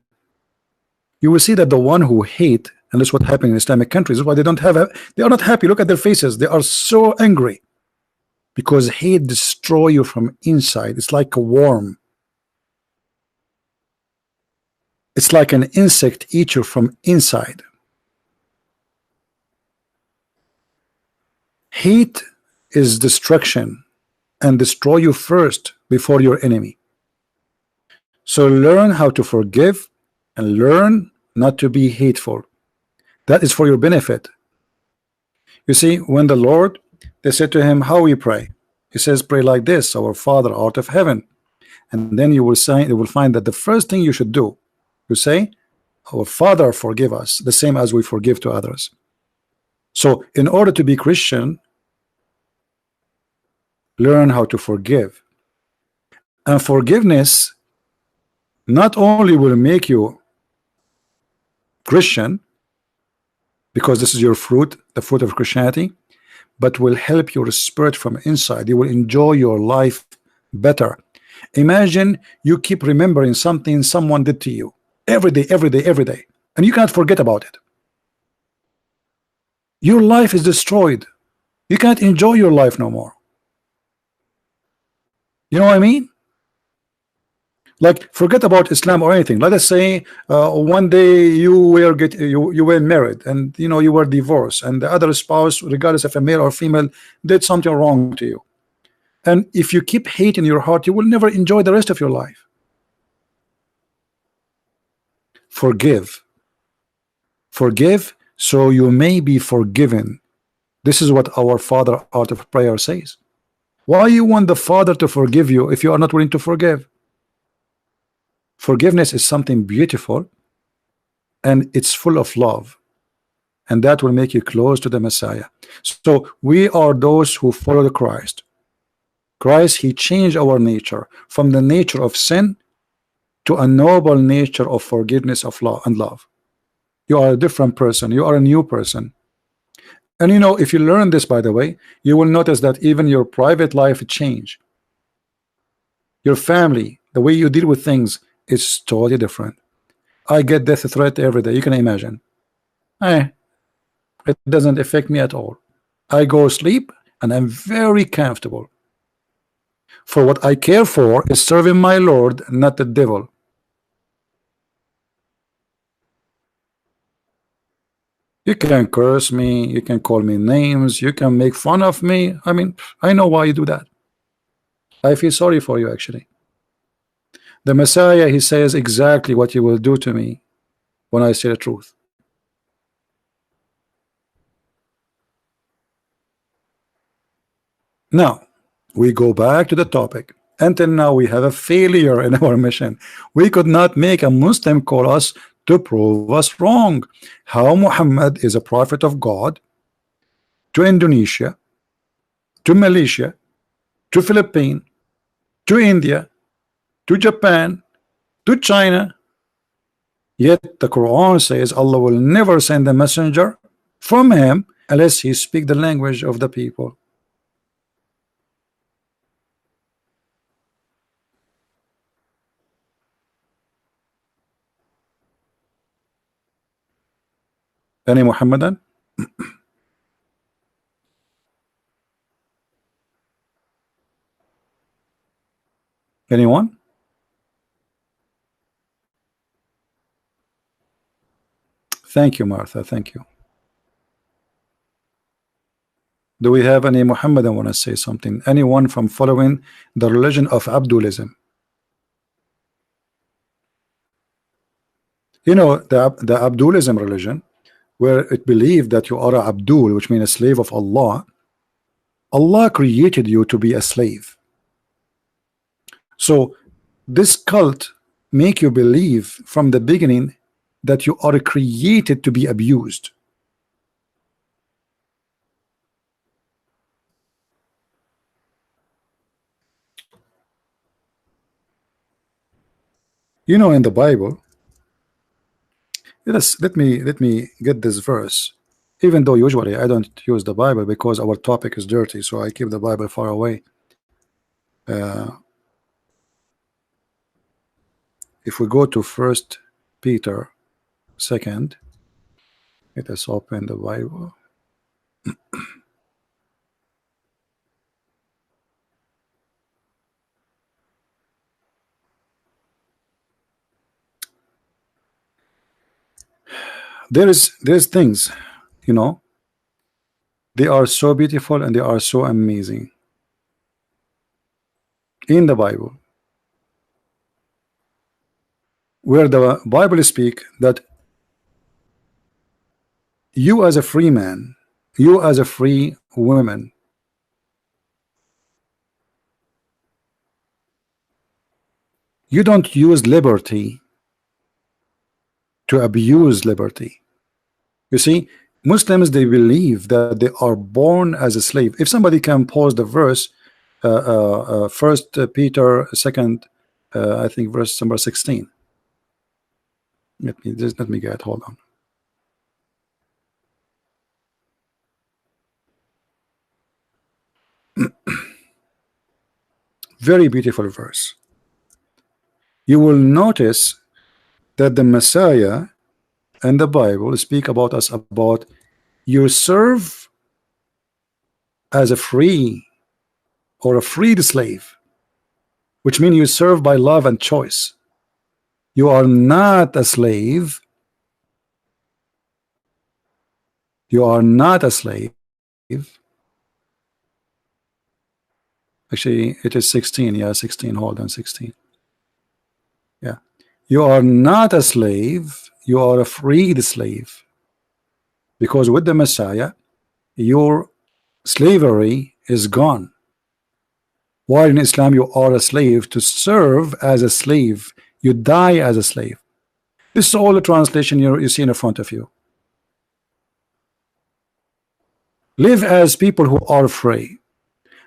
You will see that the one who hate, and that's what happened in Islamic countries. That's why they are not happy. Look at their faces. They are so angry, because hate destroy you from inside. It's like a worm. It's like an insect eat you from inside. Hate is destruction, and destroy you first before your enemy. So learn how to forgive, and learn not to be hateful. That is for your benefit. You see, when the Lord, they said to him, how we pray? He says, pray like this: our Father art of heaven. And then you will find that the first thing you should do, you say, our Father forgive us, the same as we forgive to others. So in order to be Christian, learn how to forgive. And forgiveness not only will make you Christian, because this is your fruit, the fruit of Christianity, but will help your spirit from inside. You will enjoy your life better. Imagine you keep remembering something someone did to you every day, every day, every day, and you cannot forget about it. Your life is destroyed. You can't enjoy your life no more. You know what I mean? Like, forget about Islam or anything. Let us say one day you were married, and you were divorced, and the other spouse, regardless if a male or female, did something wrong to you. And if you keep hate in your heart, you will never enjoy the rest of your life. Forgive. Forgive so you may be forgiven. This is what our Father Art of Prayer says. Why you want the Father to forgive you if you are not willing to forgive? Forgiveness is something beautiful, and it's full of love, and that will make you close to the Messiah. So we are those who follow the Christ. Christ, he changed our nature from the nature of sin to a noble nature of forgiveness, of law and love. You are a different person. You are a new person. And you know, if you learn this, by the way, you will notice that even your private life change. Your family, the way you deal with things is totally different. I get death threat every day. You can imagine. Eh, it doesn't affect me at all. I go sleep and I'm very comfortable. For what I care for is serving my Lord, not the devil. You can curse me, you can call me names, you can make fun of me. I mean, I know why you do that. I feel sorry for you, actually. The Messiah, he says exactly what you will do to me when I say the truth. Now, we go back to the topic. Until now, we have a failure in our mission. We could not make a Muslim call us to prove us wrong. How Muhammad is a prophet of God to Indonesia, to Malaysia, to Philippines, to India, to Japan, to China. Yet the Quran says Allah will never send a messenger from him unless he speak the language of the people. Any Muhammadan? Anyone? Thank you, Martha. Thank you. Do we have any Muhammadan want to say something? Anyone from following the religion of Abdulism? You know, the Abdulism religion, where it believed that you are a Abdul, which means a slave of Allah. Allah created you to be a slave. So this cult make you believe from the beginning that you are created to be abused. You know, in the Bible, let me get this verse. Even though usually I don't use the Bible because our topic is dirty, so I keep the Bible far away. If we go to First Peter 2, let us open the Bible. There's things, you know, they are so beautiful and they are so amazing in the Bible, where the Bible speak that you as a free man, you as a free woman, you don't use liberty to abuse liberty. You see, Muslims, they believe that they are born as a slave. If somebody can pause the verse, First Peter 2, I think verse number 16. Let me get, hold on. Very beautiful verse. You will notice that the Messiah and the Bible speak about us about you serve as a free or a freed slave, which means you serve by love and choice. You are not a slave. You are not a slave. Actually, it is 16. Yeah, 16. Hold on, 16. Yeah. You are not a slave, you are a freed slave. Because with the Messiah, your slavery is gone. While in Islam, you are a slave to serve as a slave. You die as a slave. This is all the translation you see in front of you. Live as people who are free,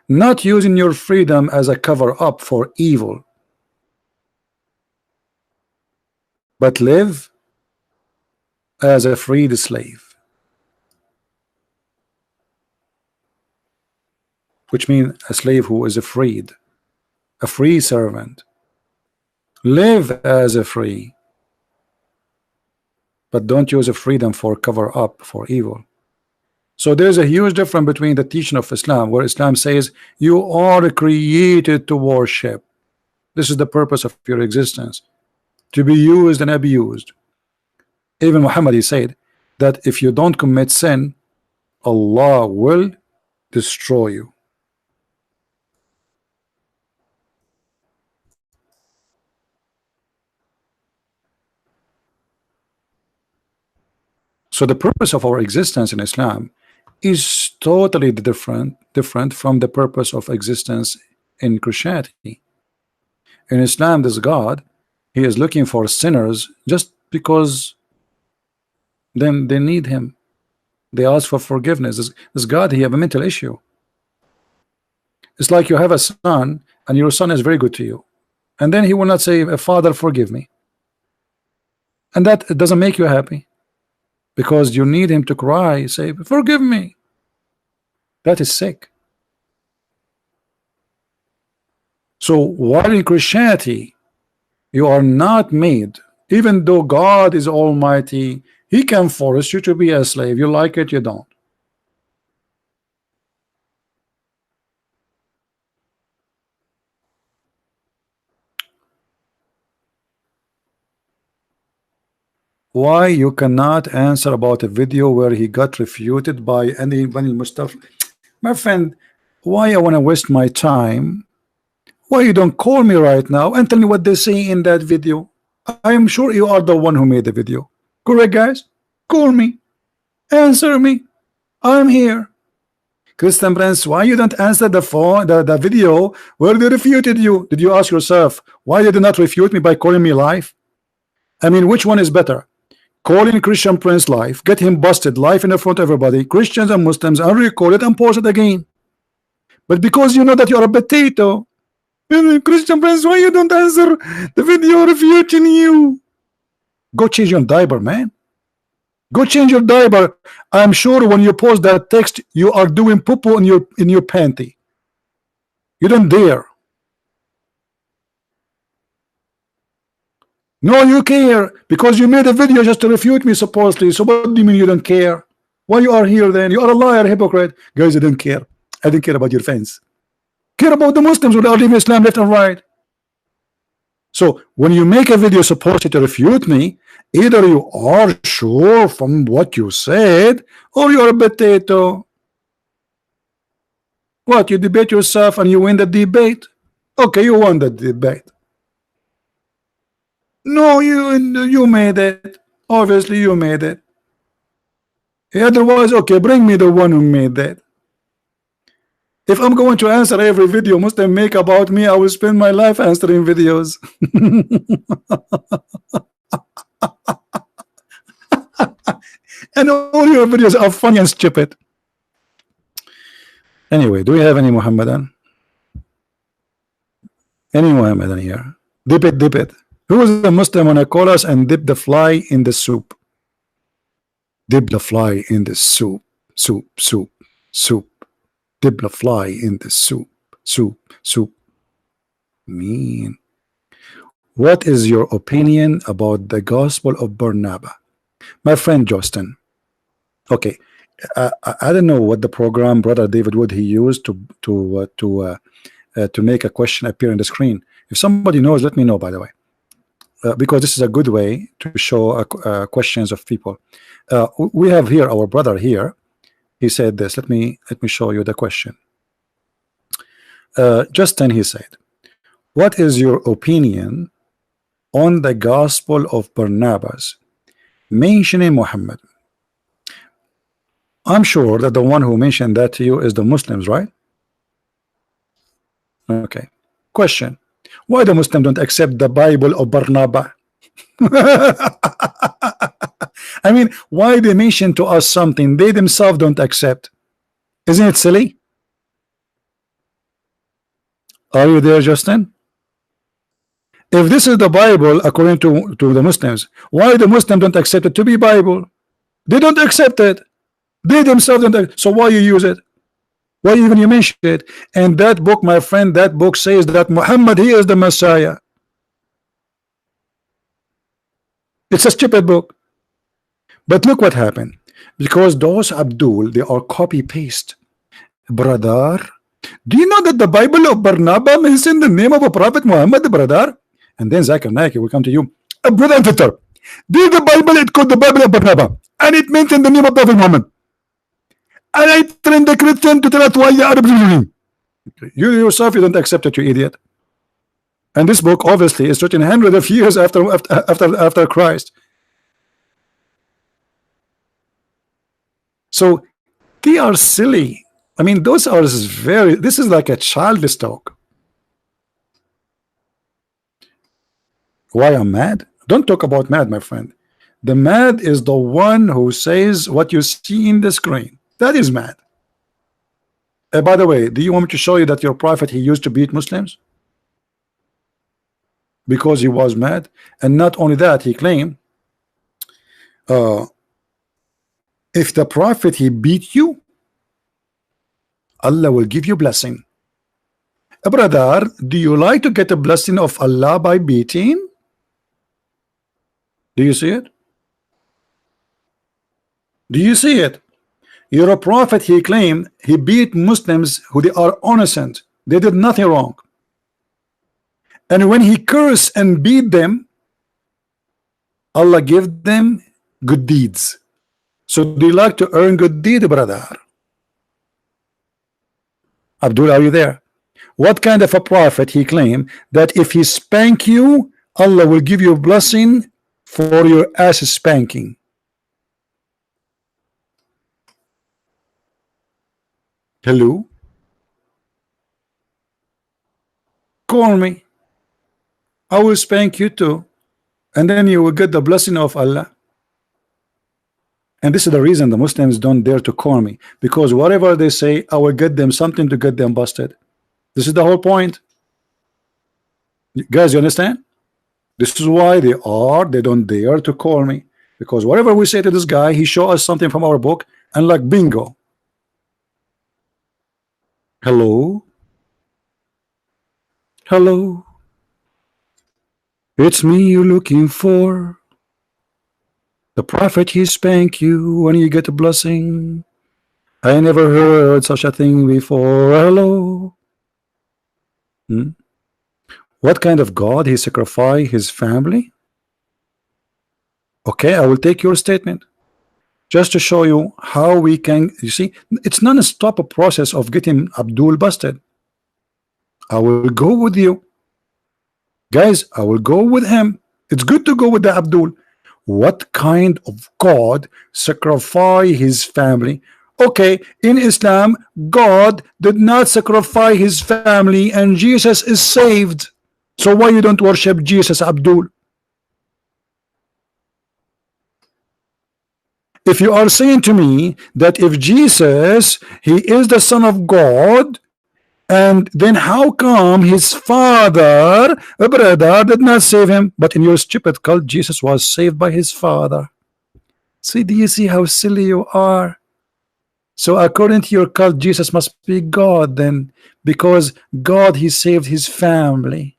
not using your freedom as a cover up for evil, but live as a freed slave, which means a slave who is freed, a free servant. Live as a free, but don't use a freedom for cover up for evil. So there's a huge difference between the teaching of Islam, where Islam says you are created to worship. This is the purpose of your existence, to be used and abused. Even Muhammad, he said that if you don't commit sin, Allah will destroy you. So the purpose of our existence in Islam is totally different from the purpose of existence in Christianity. In Islam, this God, he is looking for sinners just because then they need him. They ask for forgiveness. This God, he have a mental issue. It's like you have a son and your son is very good to you, and then he will not say, Father, forgive me. And that doesn't make you happy, because you need him to cry, say, forgive me. That is sick. So while in Christianity, you are not made, even though God is almighty, he can force you to be a slave. You like it, you don't. Why you cannot answer about a video where he got refuted by any Mustafa? My friend, why I want to waste my time? Why you don't call me right now and tell me what they say in that video? I am sure you are the one who made the video. Correct, guys? Call me. Answer me. I'm here. Christian Prince, why you don't answer the phone, the video where they refuted you? Did you ask yourself, why did they not refute me by calling me live? I mean, which one is better? Calling Christian Prince live, get him busted live in front of everybody, Christians and Muslims, and record it and post it again. But because you know that you're a potato, Christian Prince, why you don't answer the video refuting you? Go change your diaper, man. Go change your diaper. I'm sure when you post that text, you are doing poo-poo in your panty. You don't dare. No, you care, because you made a video just to refute me supposedly. So what do you mean you don't care? Why you are here then? You are a liar, hypocrite. Guys, I don't care. I don't care about your fans. Care about the Muslims who are leaving Islam left and right. So when you make a video supposed to refute me, either you are sure from what you said, or you're a potato. What, you debate yourself and you win the debate? Okay, you won the debate. No, you made it. Obviously you made it. Otherwise, okay, bring me the one who made that. If I'm going to answer every video Muslim make about me, I will spend my life answering videos. And all your videos are funny and stupid. Anyway, do we have any Muhammadan? Any Muhammadan here? Dip it, dip it. Who is the Muslim wanna call us and dip the fly in the soup? Dip the fly in the soup, soup, soup, soup. Dip the fly in the soup, soup, soup. Mean. What is your opinion about the Gospel of Barnabas? My friend Justin. Okay, I don't know what the program Brother David Wood he used to make a question appear on the screen. If somebody knows, let me know. By the way, because this is a good way to show questions of people. We have here our brother here. He said this. Let me show you the question. Justin, he said, what is your opinion on the Gospel of Barnabas mentioning Muhammad? I'm sure that the one who mentioned that to you is the Muslims, right? Okay. Question: why the Muslims don't accept the Bible of Barnabas? I mean, why they mention to us something they themselves don't accept? Isn't it silly? Are you there, Justin? If this is the Bible according to the Muslims, why the Muslims don't accept it to be Bible? They don't accept it. They themselves don't. So why you use it? Why even you mention it? And that book, my friend, that book says that Muhammad, he is the Messiah. It's a stupid book. But look what happened. Because those Abdul, they are copy paste. Brother, do you know that the Bible of Barnabas mentions the name of a Prophet Muhammad, brother? And then Zakir Naik will come to you, brother and sister, did the Bible, it called the Bible of Barnabas, and it mentioned the name of Prophet Muhammad. And I trained the Christian to tell us why the Arabs believe. You yourself, you don't accept it, you idiot. And this book obviously is written hundreds of years after Christ. So they are silly. I mean, those are very, this is like a childish talk. Why I'm mad? Don't talk about mad, my friend. The mad is the one who says what you see in the screen. That is mad. By the way, do you want me to show you that your prophet, he used to beat Muslims? Because he was mad. And not only that, he claimed, if the prophet, he beat you, Allah will give you blessing. Brother, do you like to get a blessing of Allah by beating? Do you see it? Do you see it? You're a prophet, he claimed he beat Muslims who they are innocent. They did nothing wrong. And when he cursed and beat them, Allah gave them good deeds. So do you like to earn good deed, brother? Abdul, are you there? What kind of a prophet he claimed that if he spank you, Allah will give you a blessing for your ass spanking? Hello? Call me. I will spank you too. And then you will get the blessing of Allah. And this is the reason the Muslims don't dare to call me, because whatever they say, I will get them something to get them busted. This is the whole point. Guys, you understand? This is why they don't dare to call me, because whatever we say to this guy, he show us something from our book, and like bingo. Hello? Hello? It's me you're looking for. The prophet, he spank you when you get a blessing. I never heard such a thing before. Hello? What kind of God he sacrificed his family? Okay, I will take your statement just to show you how we can. You see, it's non-stop a process of getting Abdul busted. I will go with you guys. I will go with him. It's good to go with the Abdul. What kind of God sacrifice his family? Okay, in Islam, God did not sacrifice his family, and Jesus is saved. So why you don't worship Jesus, Abdul? If you are saying to me that if Jesus, he is the Son of God, and then how come his father, a brother, did not save him? But in your stupid cult, Jesus was saved by his father. See, do you see how silly you are? So according to your cult, Jesus must be God then, because God, he saved his family.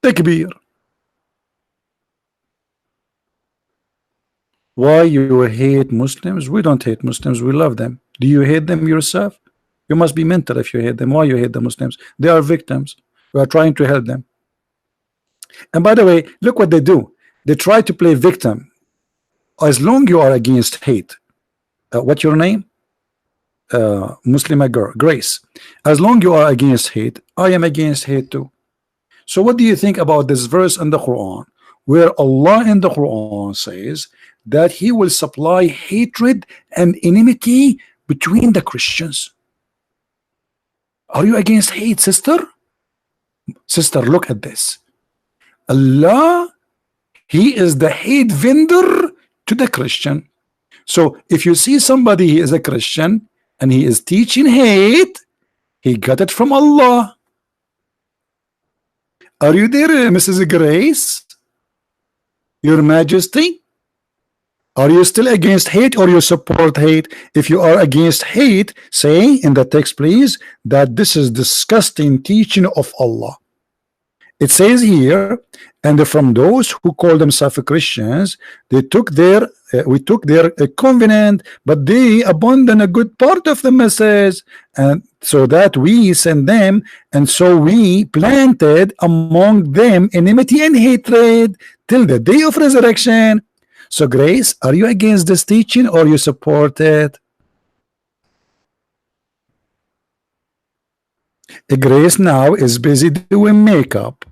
Takbir. Why you hate Muslims? We don't hate Muslims, we love them. Do you hate them yourself? You must be mental if you hate them. Why you hate the Muslims? They are victims. We are trying to help them. And by the way, look what they do. They try to play victim. As long you are against hate, what's your name? Muslima girl, Grace. As long you are against hate, I am against hate too. So what do you think about this verse in the Quran, where Allah in the Quran says that He will supply hatred and enmity between the Christians? Are you against hate, sister? Sister, look at this. Allah, He is the hate vendor to the Christian. So if you see somebody, he is a Christian and he is teaching hate, he got it from Allah. Are you there, Mrs. Grace? Your Majesty? Are you still against hate or you support hate? If you are against hate, say in the text, please, that this is disgusting teaching of Allah. It says here, and from those who call themselves Christians, they took their we took their covenant, but they abandoned a good part of the message, and so that we sent them, and so we planted among them enmity and hatred till the day of resurrection. So Grace, are you against this teaching or you support it? Grace now is busy doing makeup.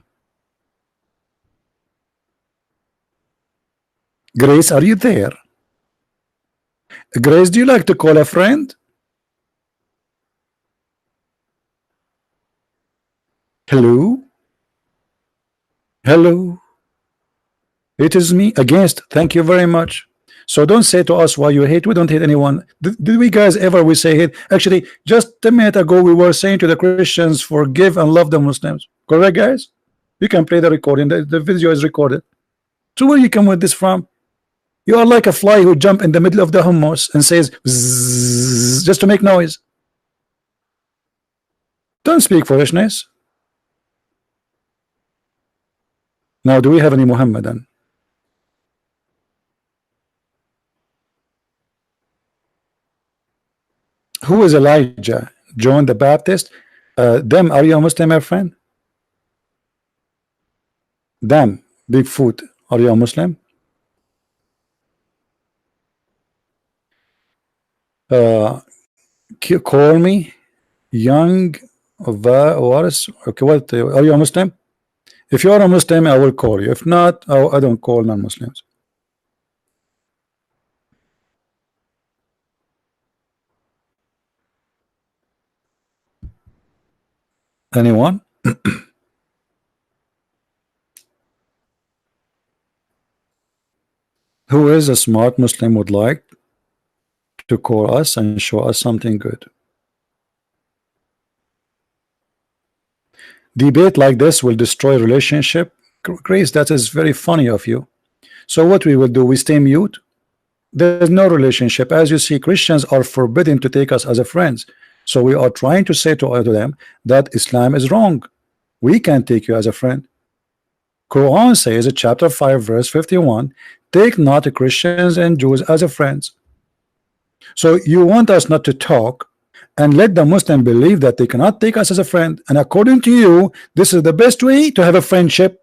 Grace, are you there? Grace, do you like to call a friend? Hello? Hello? It is me against. Thank you very much. So don't say to us why you hate. We don't hate anyone. Did we guys ever we say hate? Actually, just a minute ago we were saying to the Christians, forgive and love the Muslims. Correct, guys? You can play the recording. The video is recorded. So where you come with this from? You are like a fly who jump in the middle of the hummus and says bzzz, just to make noise. Don't speak foolishness. Now, do we have any Muhammadan? Who is Elijah? John the Baptist? Them, are you a Muslim, my friend? Them, Bigfoot, are you a Muslim? Call me young Waris. Okay, what are you a Muslim? If you are a Muslim, I will call you. If not, I don't call non-Muslims. Anyone? Who is a smart Muslim would like to call us and show us something good? Debate like this will destroy relationship. Grace, that is very funny of you. So what we will do, we stay mute. There's no relationship. As you see, Christians are forbidden to take us as a friends. So we are trying to say to them that Islam is wrong. We can't take you as a friend. Quran says in chapter 5 verse 51, take not Christians and Jews as a friends. So you want us not to talk and let the Muslim believe that they cannot take us as a friend, and according to you, this is the best way to have a friendship,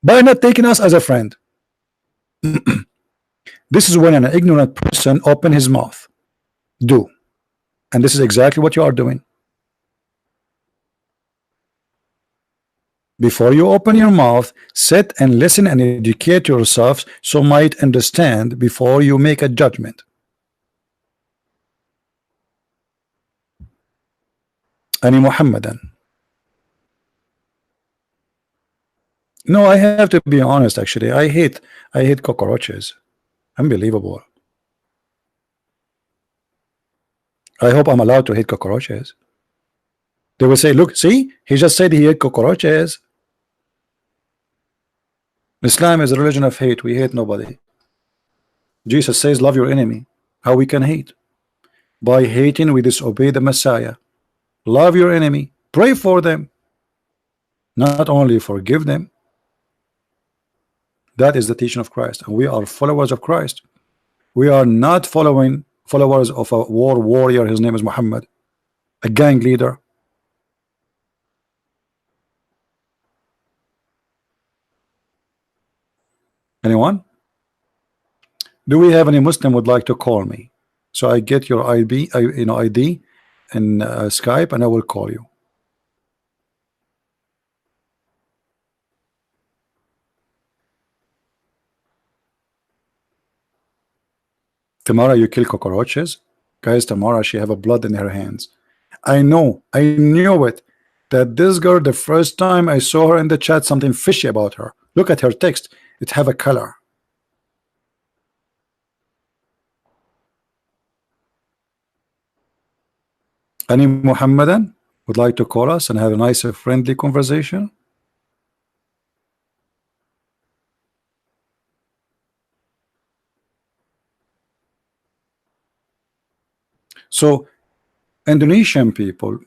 by not taking us as a friend. This is when an ignorant person open his mouth. Do. And this is exactly what you are doing. Before you open your mouth, sit and listen and educate yourself so might understand before you make a judgment. Any Muhammadan? No, I have to be honest. Actually, I hate cockroaches. Unbelievable. I hope I'm allowed to hate cockroaches. They will say, look, see, he just said he hate cockroaches. Islam is a religion of hate. We hate nobody. Jesus says, love your enemy. How we can hate? By hating, we disobey the Messiah. Love your enemy. Pray for them. Not only forgive them. That is the teaching of Christ. And we are followers of Christ. We are not followers of a war warrior. His name is Muhammad. A gang leader. Anyone? Do we have any Muslim would like to call me? So I get your ID, ID and Skype, and I will call you. Tamara, you kill cockroaches? Guys, Tamara, she have a blood in her hands. I know, I knew it. That this girl, the first time I saw her in the chat, something fishy about her. Look at her text. It have a color. Any Muhammadan would like to call us and have a nice, friendly conversation? So, Indonesian people,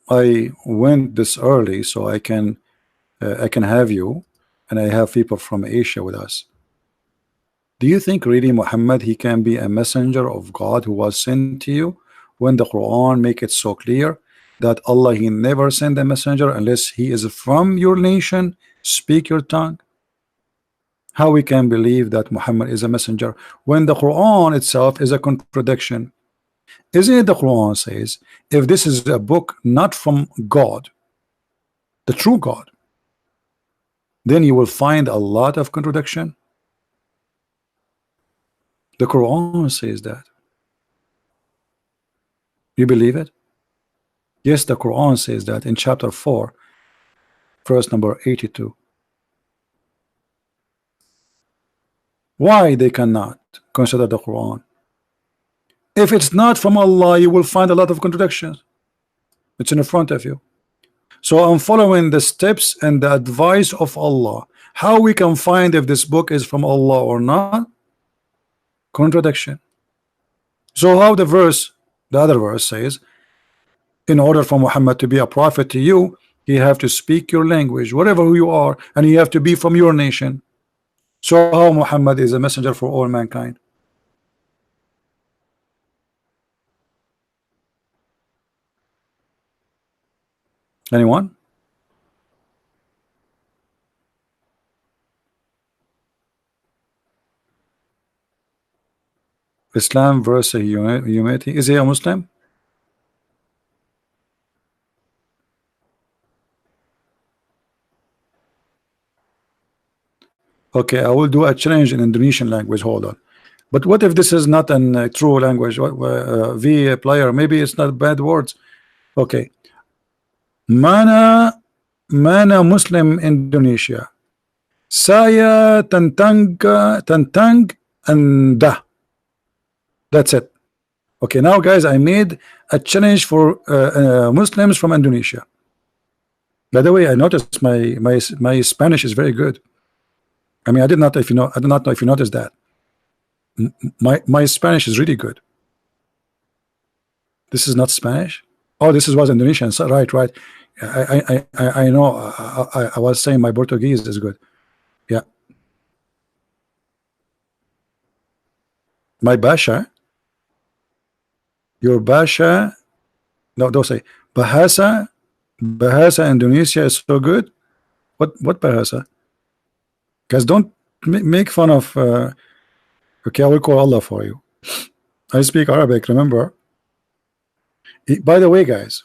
I went this early so I can have you, and I have people from Asia with us. Do you think really Muhammad, he can be a messenger of God who was sent to you, when the Quran make it so clear that Allah, he never sent a messenger unless he is from your nation, speak your tongue? How we can believe that Muhammad is a messenger when the Quran itself is a contradiction? Isn't it the Quran says, if this is a book not from God, the true God, then you will find a lot of contradiction? The Quran says that. You believe it? Yes, the Quran says that in chapter 4, verse number 82. Why they cannot consider the Quran? If it's not from Allah, you will find a lot of contradictions. It's in front of you. So I'm following the steps and the advice of Allah. How we can find if this book is from Allah or not? Contradiction. So how the other verse says, in order for Muhammad to be a prophet to you, he have to speak your language, whatever who you are, and he have to be from your nation. So how Muhammad is a messenger for all mankind? Anyone? Islam versus humanity. Is he a Muslim? Okay, I will do a challenge in Indonesian language. Hold on. But what if this is not a true language? V player, maybe it's not bad words. Okay. Mana Muslim Indonesia. Saya tentang Anda. That's it. Okay, now guys, I made a challenge for Muslims from Indonesia. By the way, I noticed my Spanish is very good. I mean, I did not know if you noticed that. My Spanish is really good. This is not Spanish. Oh, this was Indonesian. So, right. I know. I was saying my Portuguese is good. Yeah. My Basha. Your Basha. No, don't say Bahasa. Bahasa Indonesia is so good. What Bahasa? Guys, don't make fun of. Okay, I will call Allah for you. I speak Arabic. Remember. By the way, guys.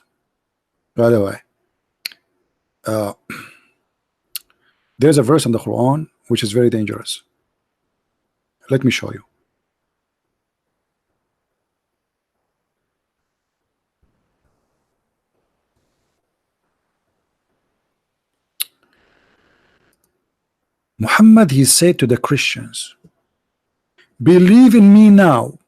By the way. There's a verse in the Quran which is very dangerous. Let me show you. Muhammad, he said to the Christians, believe in me now,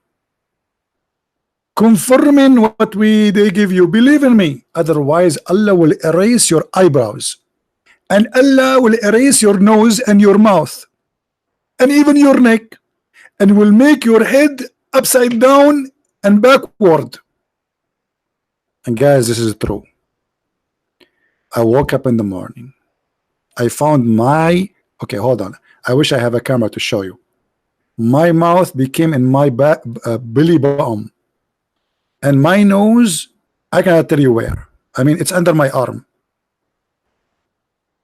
confirming what they give you, believe in me, otherwise Allah will erase your eyebrows, and Allah will erase your nose and your mouth and even your neck, and will make your head upside down and backward. And guys, this is true. I woke up in the morning, I found my hold on, I wish I have a camera to show you. My mouth became in my back belly button, and my nose, I cannot tell you where. I mean, it's under my arm.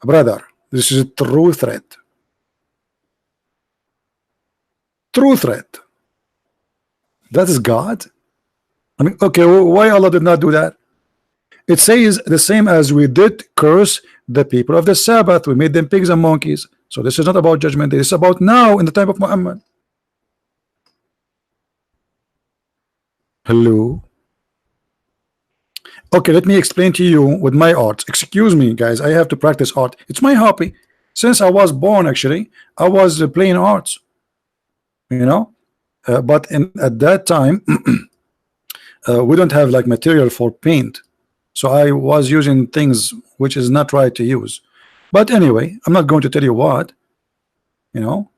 Brother, this is a true threat. True threat. That is God. I mean, okay, why Allah did not do that? It says the same as we did curse the people of the Sabbath. We made them pigs and monkeys. So this is not about judgment. This is about now in the time of Muhammad. Hello. Okay, let me explain to you with my art. Excuse me, guys. I have to practice art. It's my hobby. Since I was born, actually, I was playing arts. You know, but at that time, we don't have like material for paint, so I was using things which is not right to use. But anyway, I'm not going to tell you what. You know,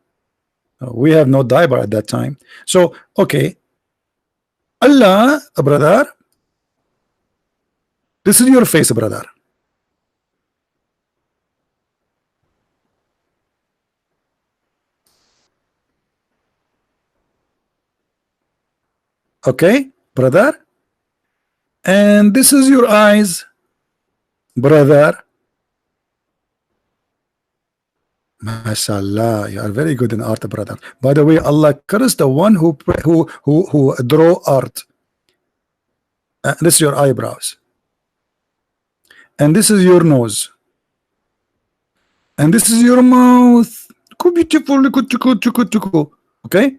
we have no diaper at that time. So okay, Allah, brother, this is your face, brother. Okay, brother, and this is your eyes, brother. Mashallah, you are very good in art, brother. By the way, Allah cursed the one who draw art. This is your eyebrows, and this is your nose, and this is your mouth. Beautiful. Okay,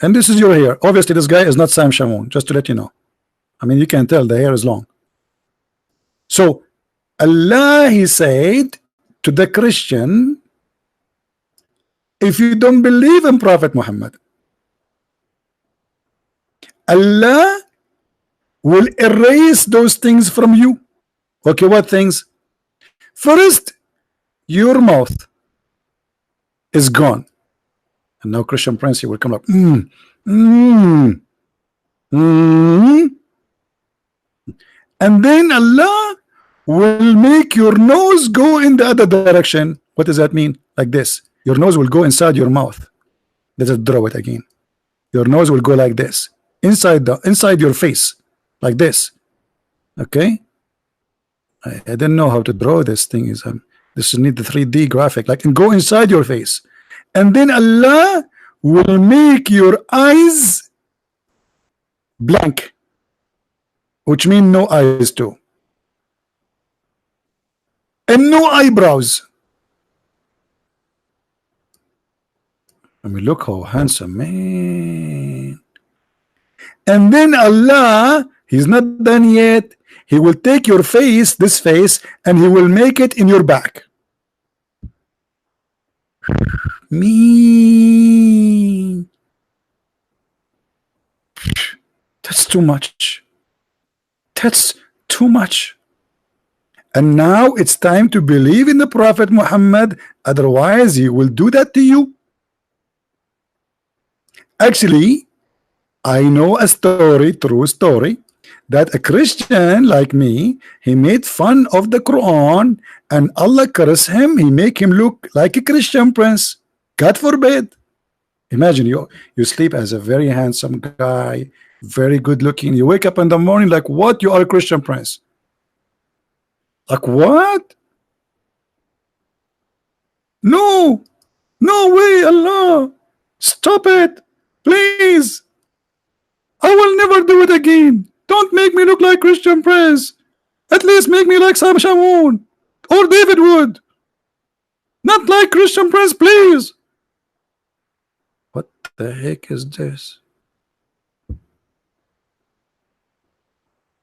and this is your hair. Obviously, this guy is not Sam Shamoun. Just to let you know. I mean, you can tell the hair is long. So Allah, he said to the Christian, if you don't believe in Prophet Muhammad, Allah will erase those things from you. Okay, what things? First, your mouth is gone. And now Christian Prince, he will come up. And then Allah will make your nose go in the other direction. What does that mean? Like this. Your nose will go inside your mouth. Let's just draw it again. Your nose will go like this. Inside your face. Like this. Okay? I didn't know how to draw this thing. This need the 3D graphic. Like, and go inside your face. And then Allah will make your eyes blank. Which means no eyes too. And no eyebrows. I mean, look how handsome, man. And then Allah, he's not done yet. He will take your face, this face, and he will make it in your back. Me. That's too much. That's too much. And now it's time to believe in the Prophet Muhammad, otherwise he will do that to you. Actually, I know a story, true story, that a Christian like me, he made fun of the Quran, and Allah cursed him. He make him look like a Christian prince. God forbid. Imagine you sleep as a very handsome guy, very good looking. You wake up in the morning like, what? You are a Christian prince. Like what? No, no way, Allah. Stop it, please. I will never do it again. Don't make me look like Christian Prince. At least make me like Sam Shamoun or David Wood. Not like Christian Prince, please. What the heck is this?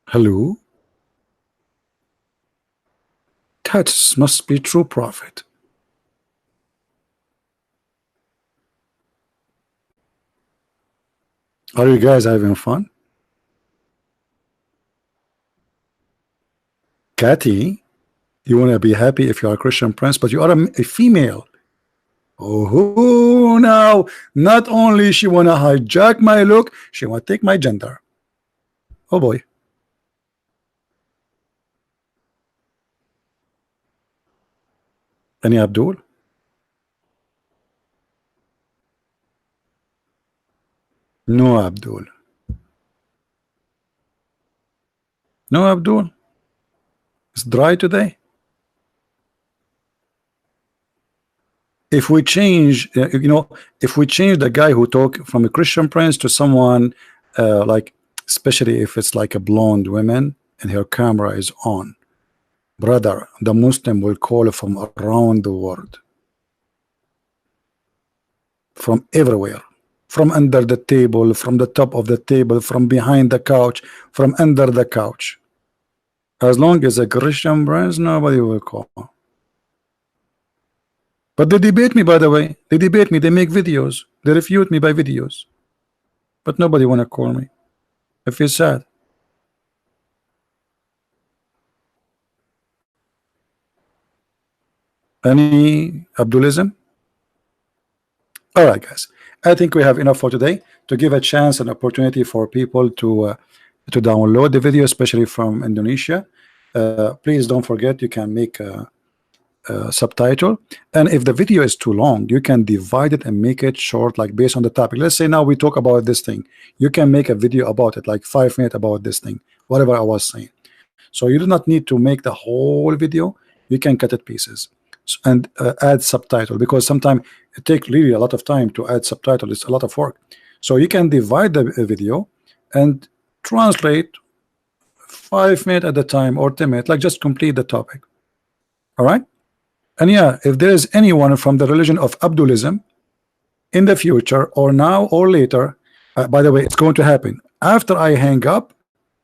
Hello? That must be true prophet. Are you guys having fun? Cathy, you want to be happy if you are a Christian prince, but you are a female. Oh, now, not only she want to hijack my look, she want to take my gender. Oh boy. Any Abdul? No Abdul. No Abdul. It's dry today. If we change, if we change the guy who talk from a Christian prince to someone like, especially if it's like a blonde woman and her camera is on, brother, the Muslim will call from around the world, from everywhere, from under the table, from the top of the table, from behind the couch, from under the couch. As long as a Christian brands, nobody will call. But they debate me, by the way. They debate me. They make videos. They refute me by videos. But nobody want to call me. I feel sad. Any Abdulism? All right, guys. I think we have enough for today to give a chance and opportunity for people to download the video, especially from Indonesia. Please don't forget you can make a subtitle, and if the video is too long, you can divide it and make it short, like based on the topic. Let's say now we talk about this thing. You can make a video about it, like 5 minutes about this thing, whatever I was saying. So you do not need to make the whole video. You can cut it pieces and add subtitle, because sometimes it takes really a lot of time to add subtitle. It's a lot of work. So you can divide the video and translate 5 minutes at a time or 10 minutes, like just complete the topic. All right. And yeah, if there is anyone from the religion of Abdulism in the future, or now or later, by the way, it's going to happen after I hang up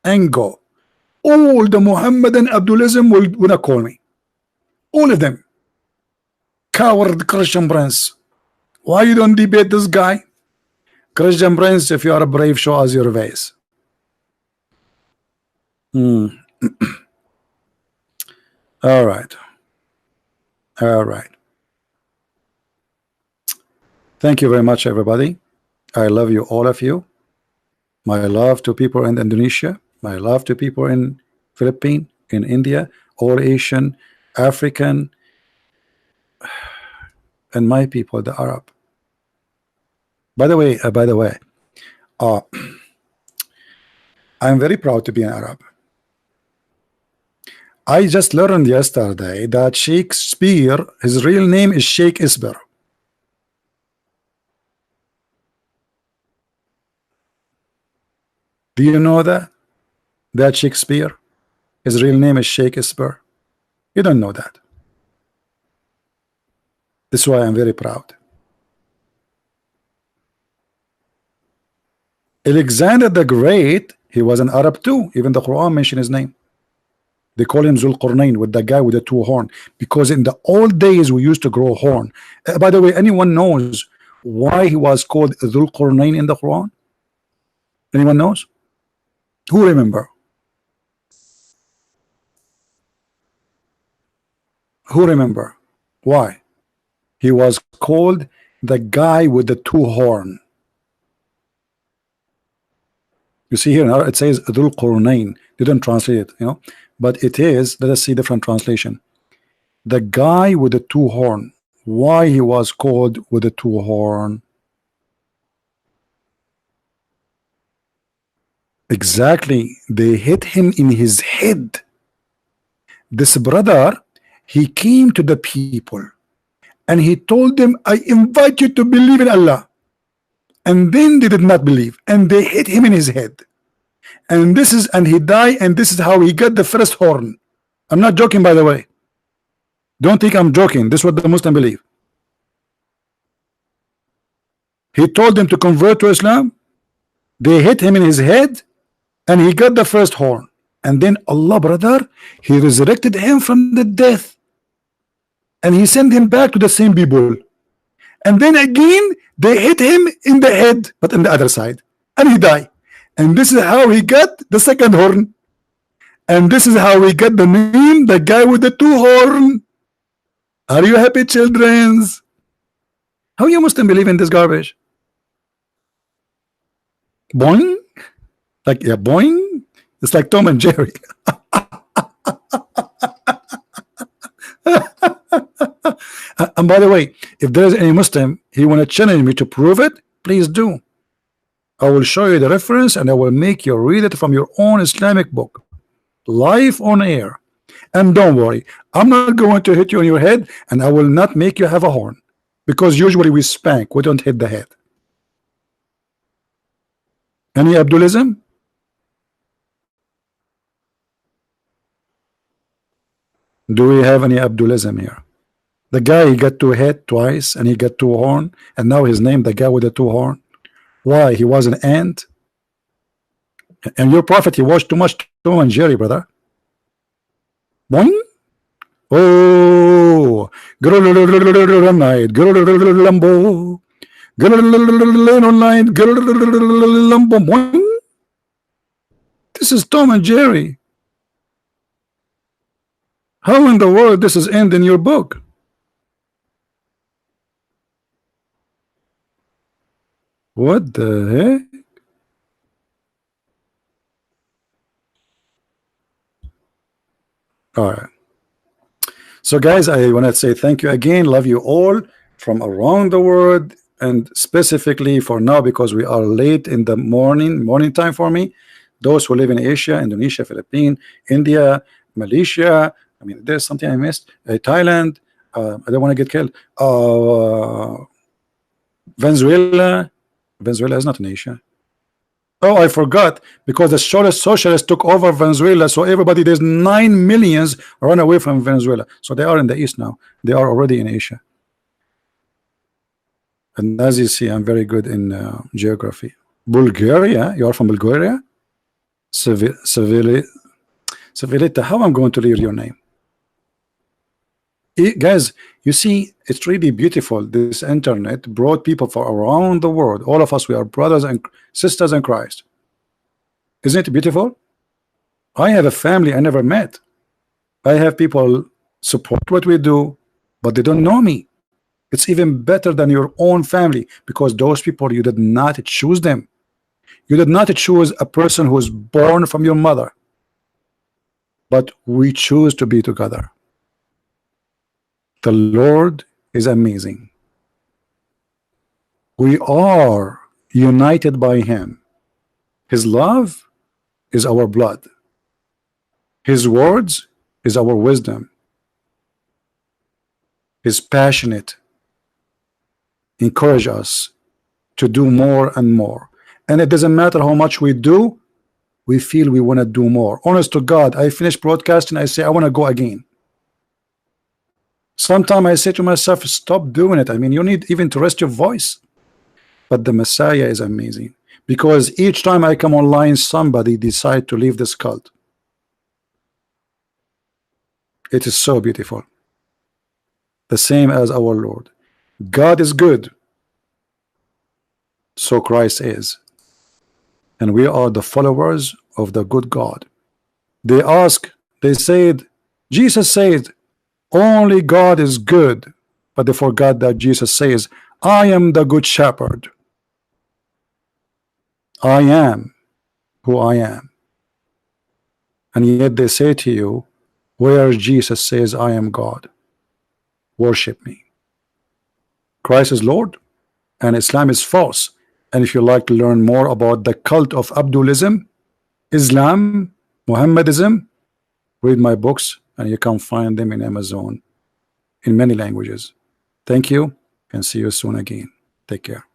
and go, all the Muhammadan Abdulism will not call me, all of them. Coward Christian Prince, why you don't debate this guy? Christian Prince, if you are brave, show us your face. All right. All right. Thank you very much, everybody. I love you, all of you. My love to people in Indonesia. My love to people in Philippines, in India, all Asian, African, and my people, the Arab. By the way, I'm very proud to be an Arab. I just learned yesterday that Shakespeare, his real name is Sheikh Isber. Do you know that? That Shakespeare, his real name is Sheikh Isber? You don't know that. This is why I'm very proud. Alexander the Great, he was an Arab too. Even the Quran mentioned his name. They call him Zulqarnain, with the guy with the 2 horns, because in the old days we used to grow horn. By the way, anyone knows why he was called Zulqarnain in the Quran? Anyone knows? Who remember? Who remember why he was called the guy with the 2 horns? You see here now it says Dhul Qurnain. They don't translate it, you know, but it is. Let us see different translation. The guy with the 2 horns. Why he was called with the 2 horns? Exactly, they hit him in his head. This brother, he came to the people and he told them, I invite you to believe in Allah. And then they did not believe, and they hit him in his head, and he died, and this is how he got the first horn. I'm not joking, by the way. Don't think I'm joking. This is what the Muslim believe. He told them to convert to Islam. They hit him in his head, and he got the first horn. And then Allah, brother, he resurrected him from the death, and he sent him back to the same people. And then again they hit him in the head, but on the other side, and he died. And this is how he got the second horn. And this is how we got the name, the guy with the 2 horns. Are you happy, children? How you Muslim believe in this garbage? Boing? Like, yeah, boing? It's like Tom and Jerry. And by the way, if there is any Muslim he want to challenge me to prove it, please do. I will show you the reference and I will make you read it from your own Islamic book, live on air. And don't worry, I'm not going to hit you on your head, and I will not make you have a horn, because usually we spank, we don't hit the head. Any Abdulism? Do we have any Abdulism here? The guy, he got 2 head twice, and he got 2 horn, and now his name the guy with the 2 horn. Why? He was an ant? And your prophet, he watched too much Tom and Jerry, brother. Boing. Oh, night, Lambo, online, Lambo. Boing. This is Tom and Jerry. How in the world this is end in your book? What the heck? All right. So guys, I want to say thank you again. Love you all from around the world, and specifically for now because we are late in the morning time for me. Those who live in Asia, Indonesia, Philippines, India, Malaysia. I mean, there's something I missed. Thailand. I don't want to get killed. Venezuela. Venezuela is not in Asia. Oh, I forgot, because the socialists took over Venezuela, so everybody, there's 9 millions run away from Venezuela. So they are in the east now. They are already in Asia. And as you see, I'm very good in geography. Bulgaria, you are from Bulgaria? Civilita, how I'm going to read your name? Guys, you see, it's really beautiful. This internet brought people from around the world. All of us, we are brothers and sisters in Christ. Isn't it beautiful? I have a family I never met. I have people support what we do, but they don't know me. It's even better than your own family, because those people, you did not choose them. You did not choose a person who was born from your mother, but we choose to be together. The Lord is amazing. We are united by Him. His love is our blood. His words is our wisdom. His passionate encourage us to do more and more. And it doesn't matter how much we do, we feel we want to do more. Honest to God, I finish broadcasting, I say I want to go again. Sometimes I say to myself, stop doing it. I mean, you need even to rest your voice. But the Messiah is amazing, because each time I come online, somebody decide to leave this cult. It is so beautiful. The same as our Lord. God is good. So Christ is. And we are the followers of the good God. They said, Jesus said, only God is good, but they forgot that Jesus says, I am the good shepherd. I am who I am. And yet they say to you, where Jesus says, I am God, worship me. Christ is Lord and Islam is false. And if you like to learn more about the cult of Abdulism, Islam, Muhammadism, read my books, and you can find them in Amazon in many languages. Thank you, and see you soon again. Take care.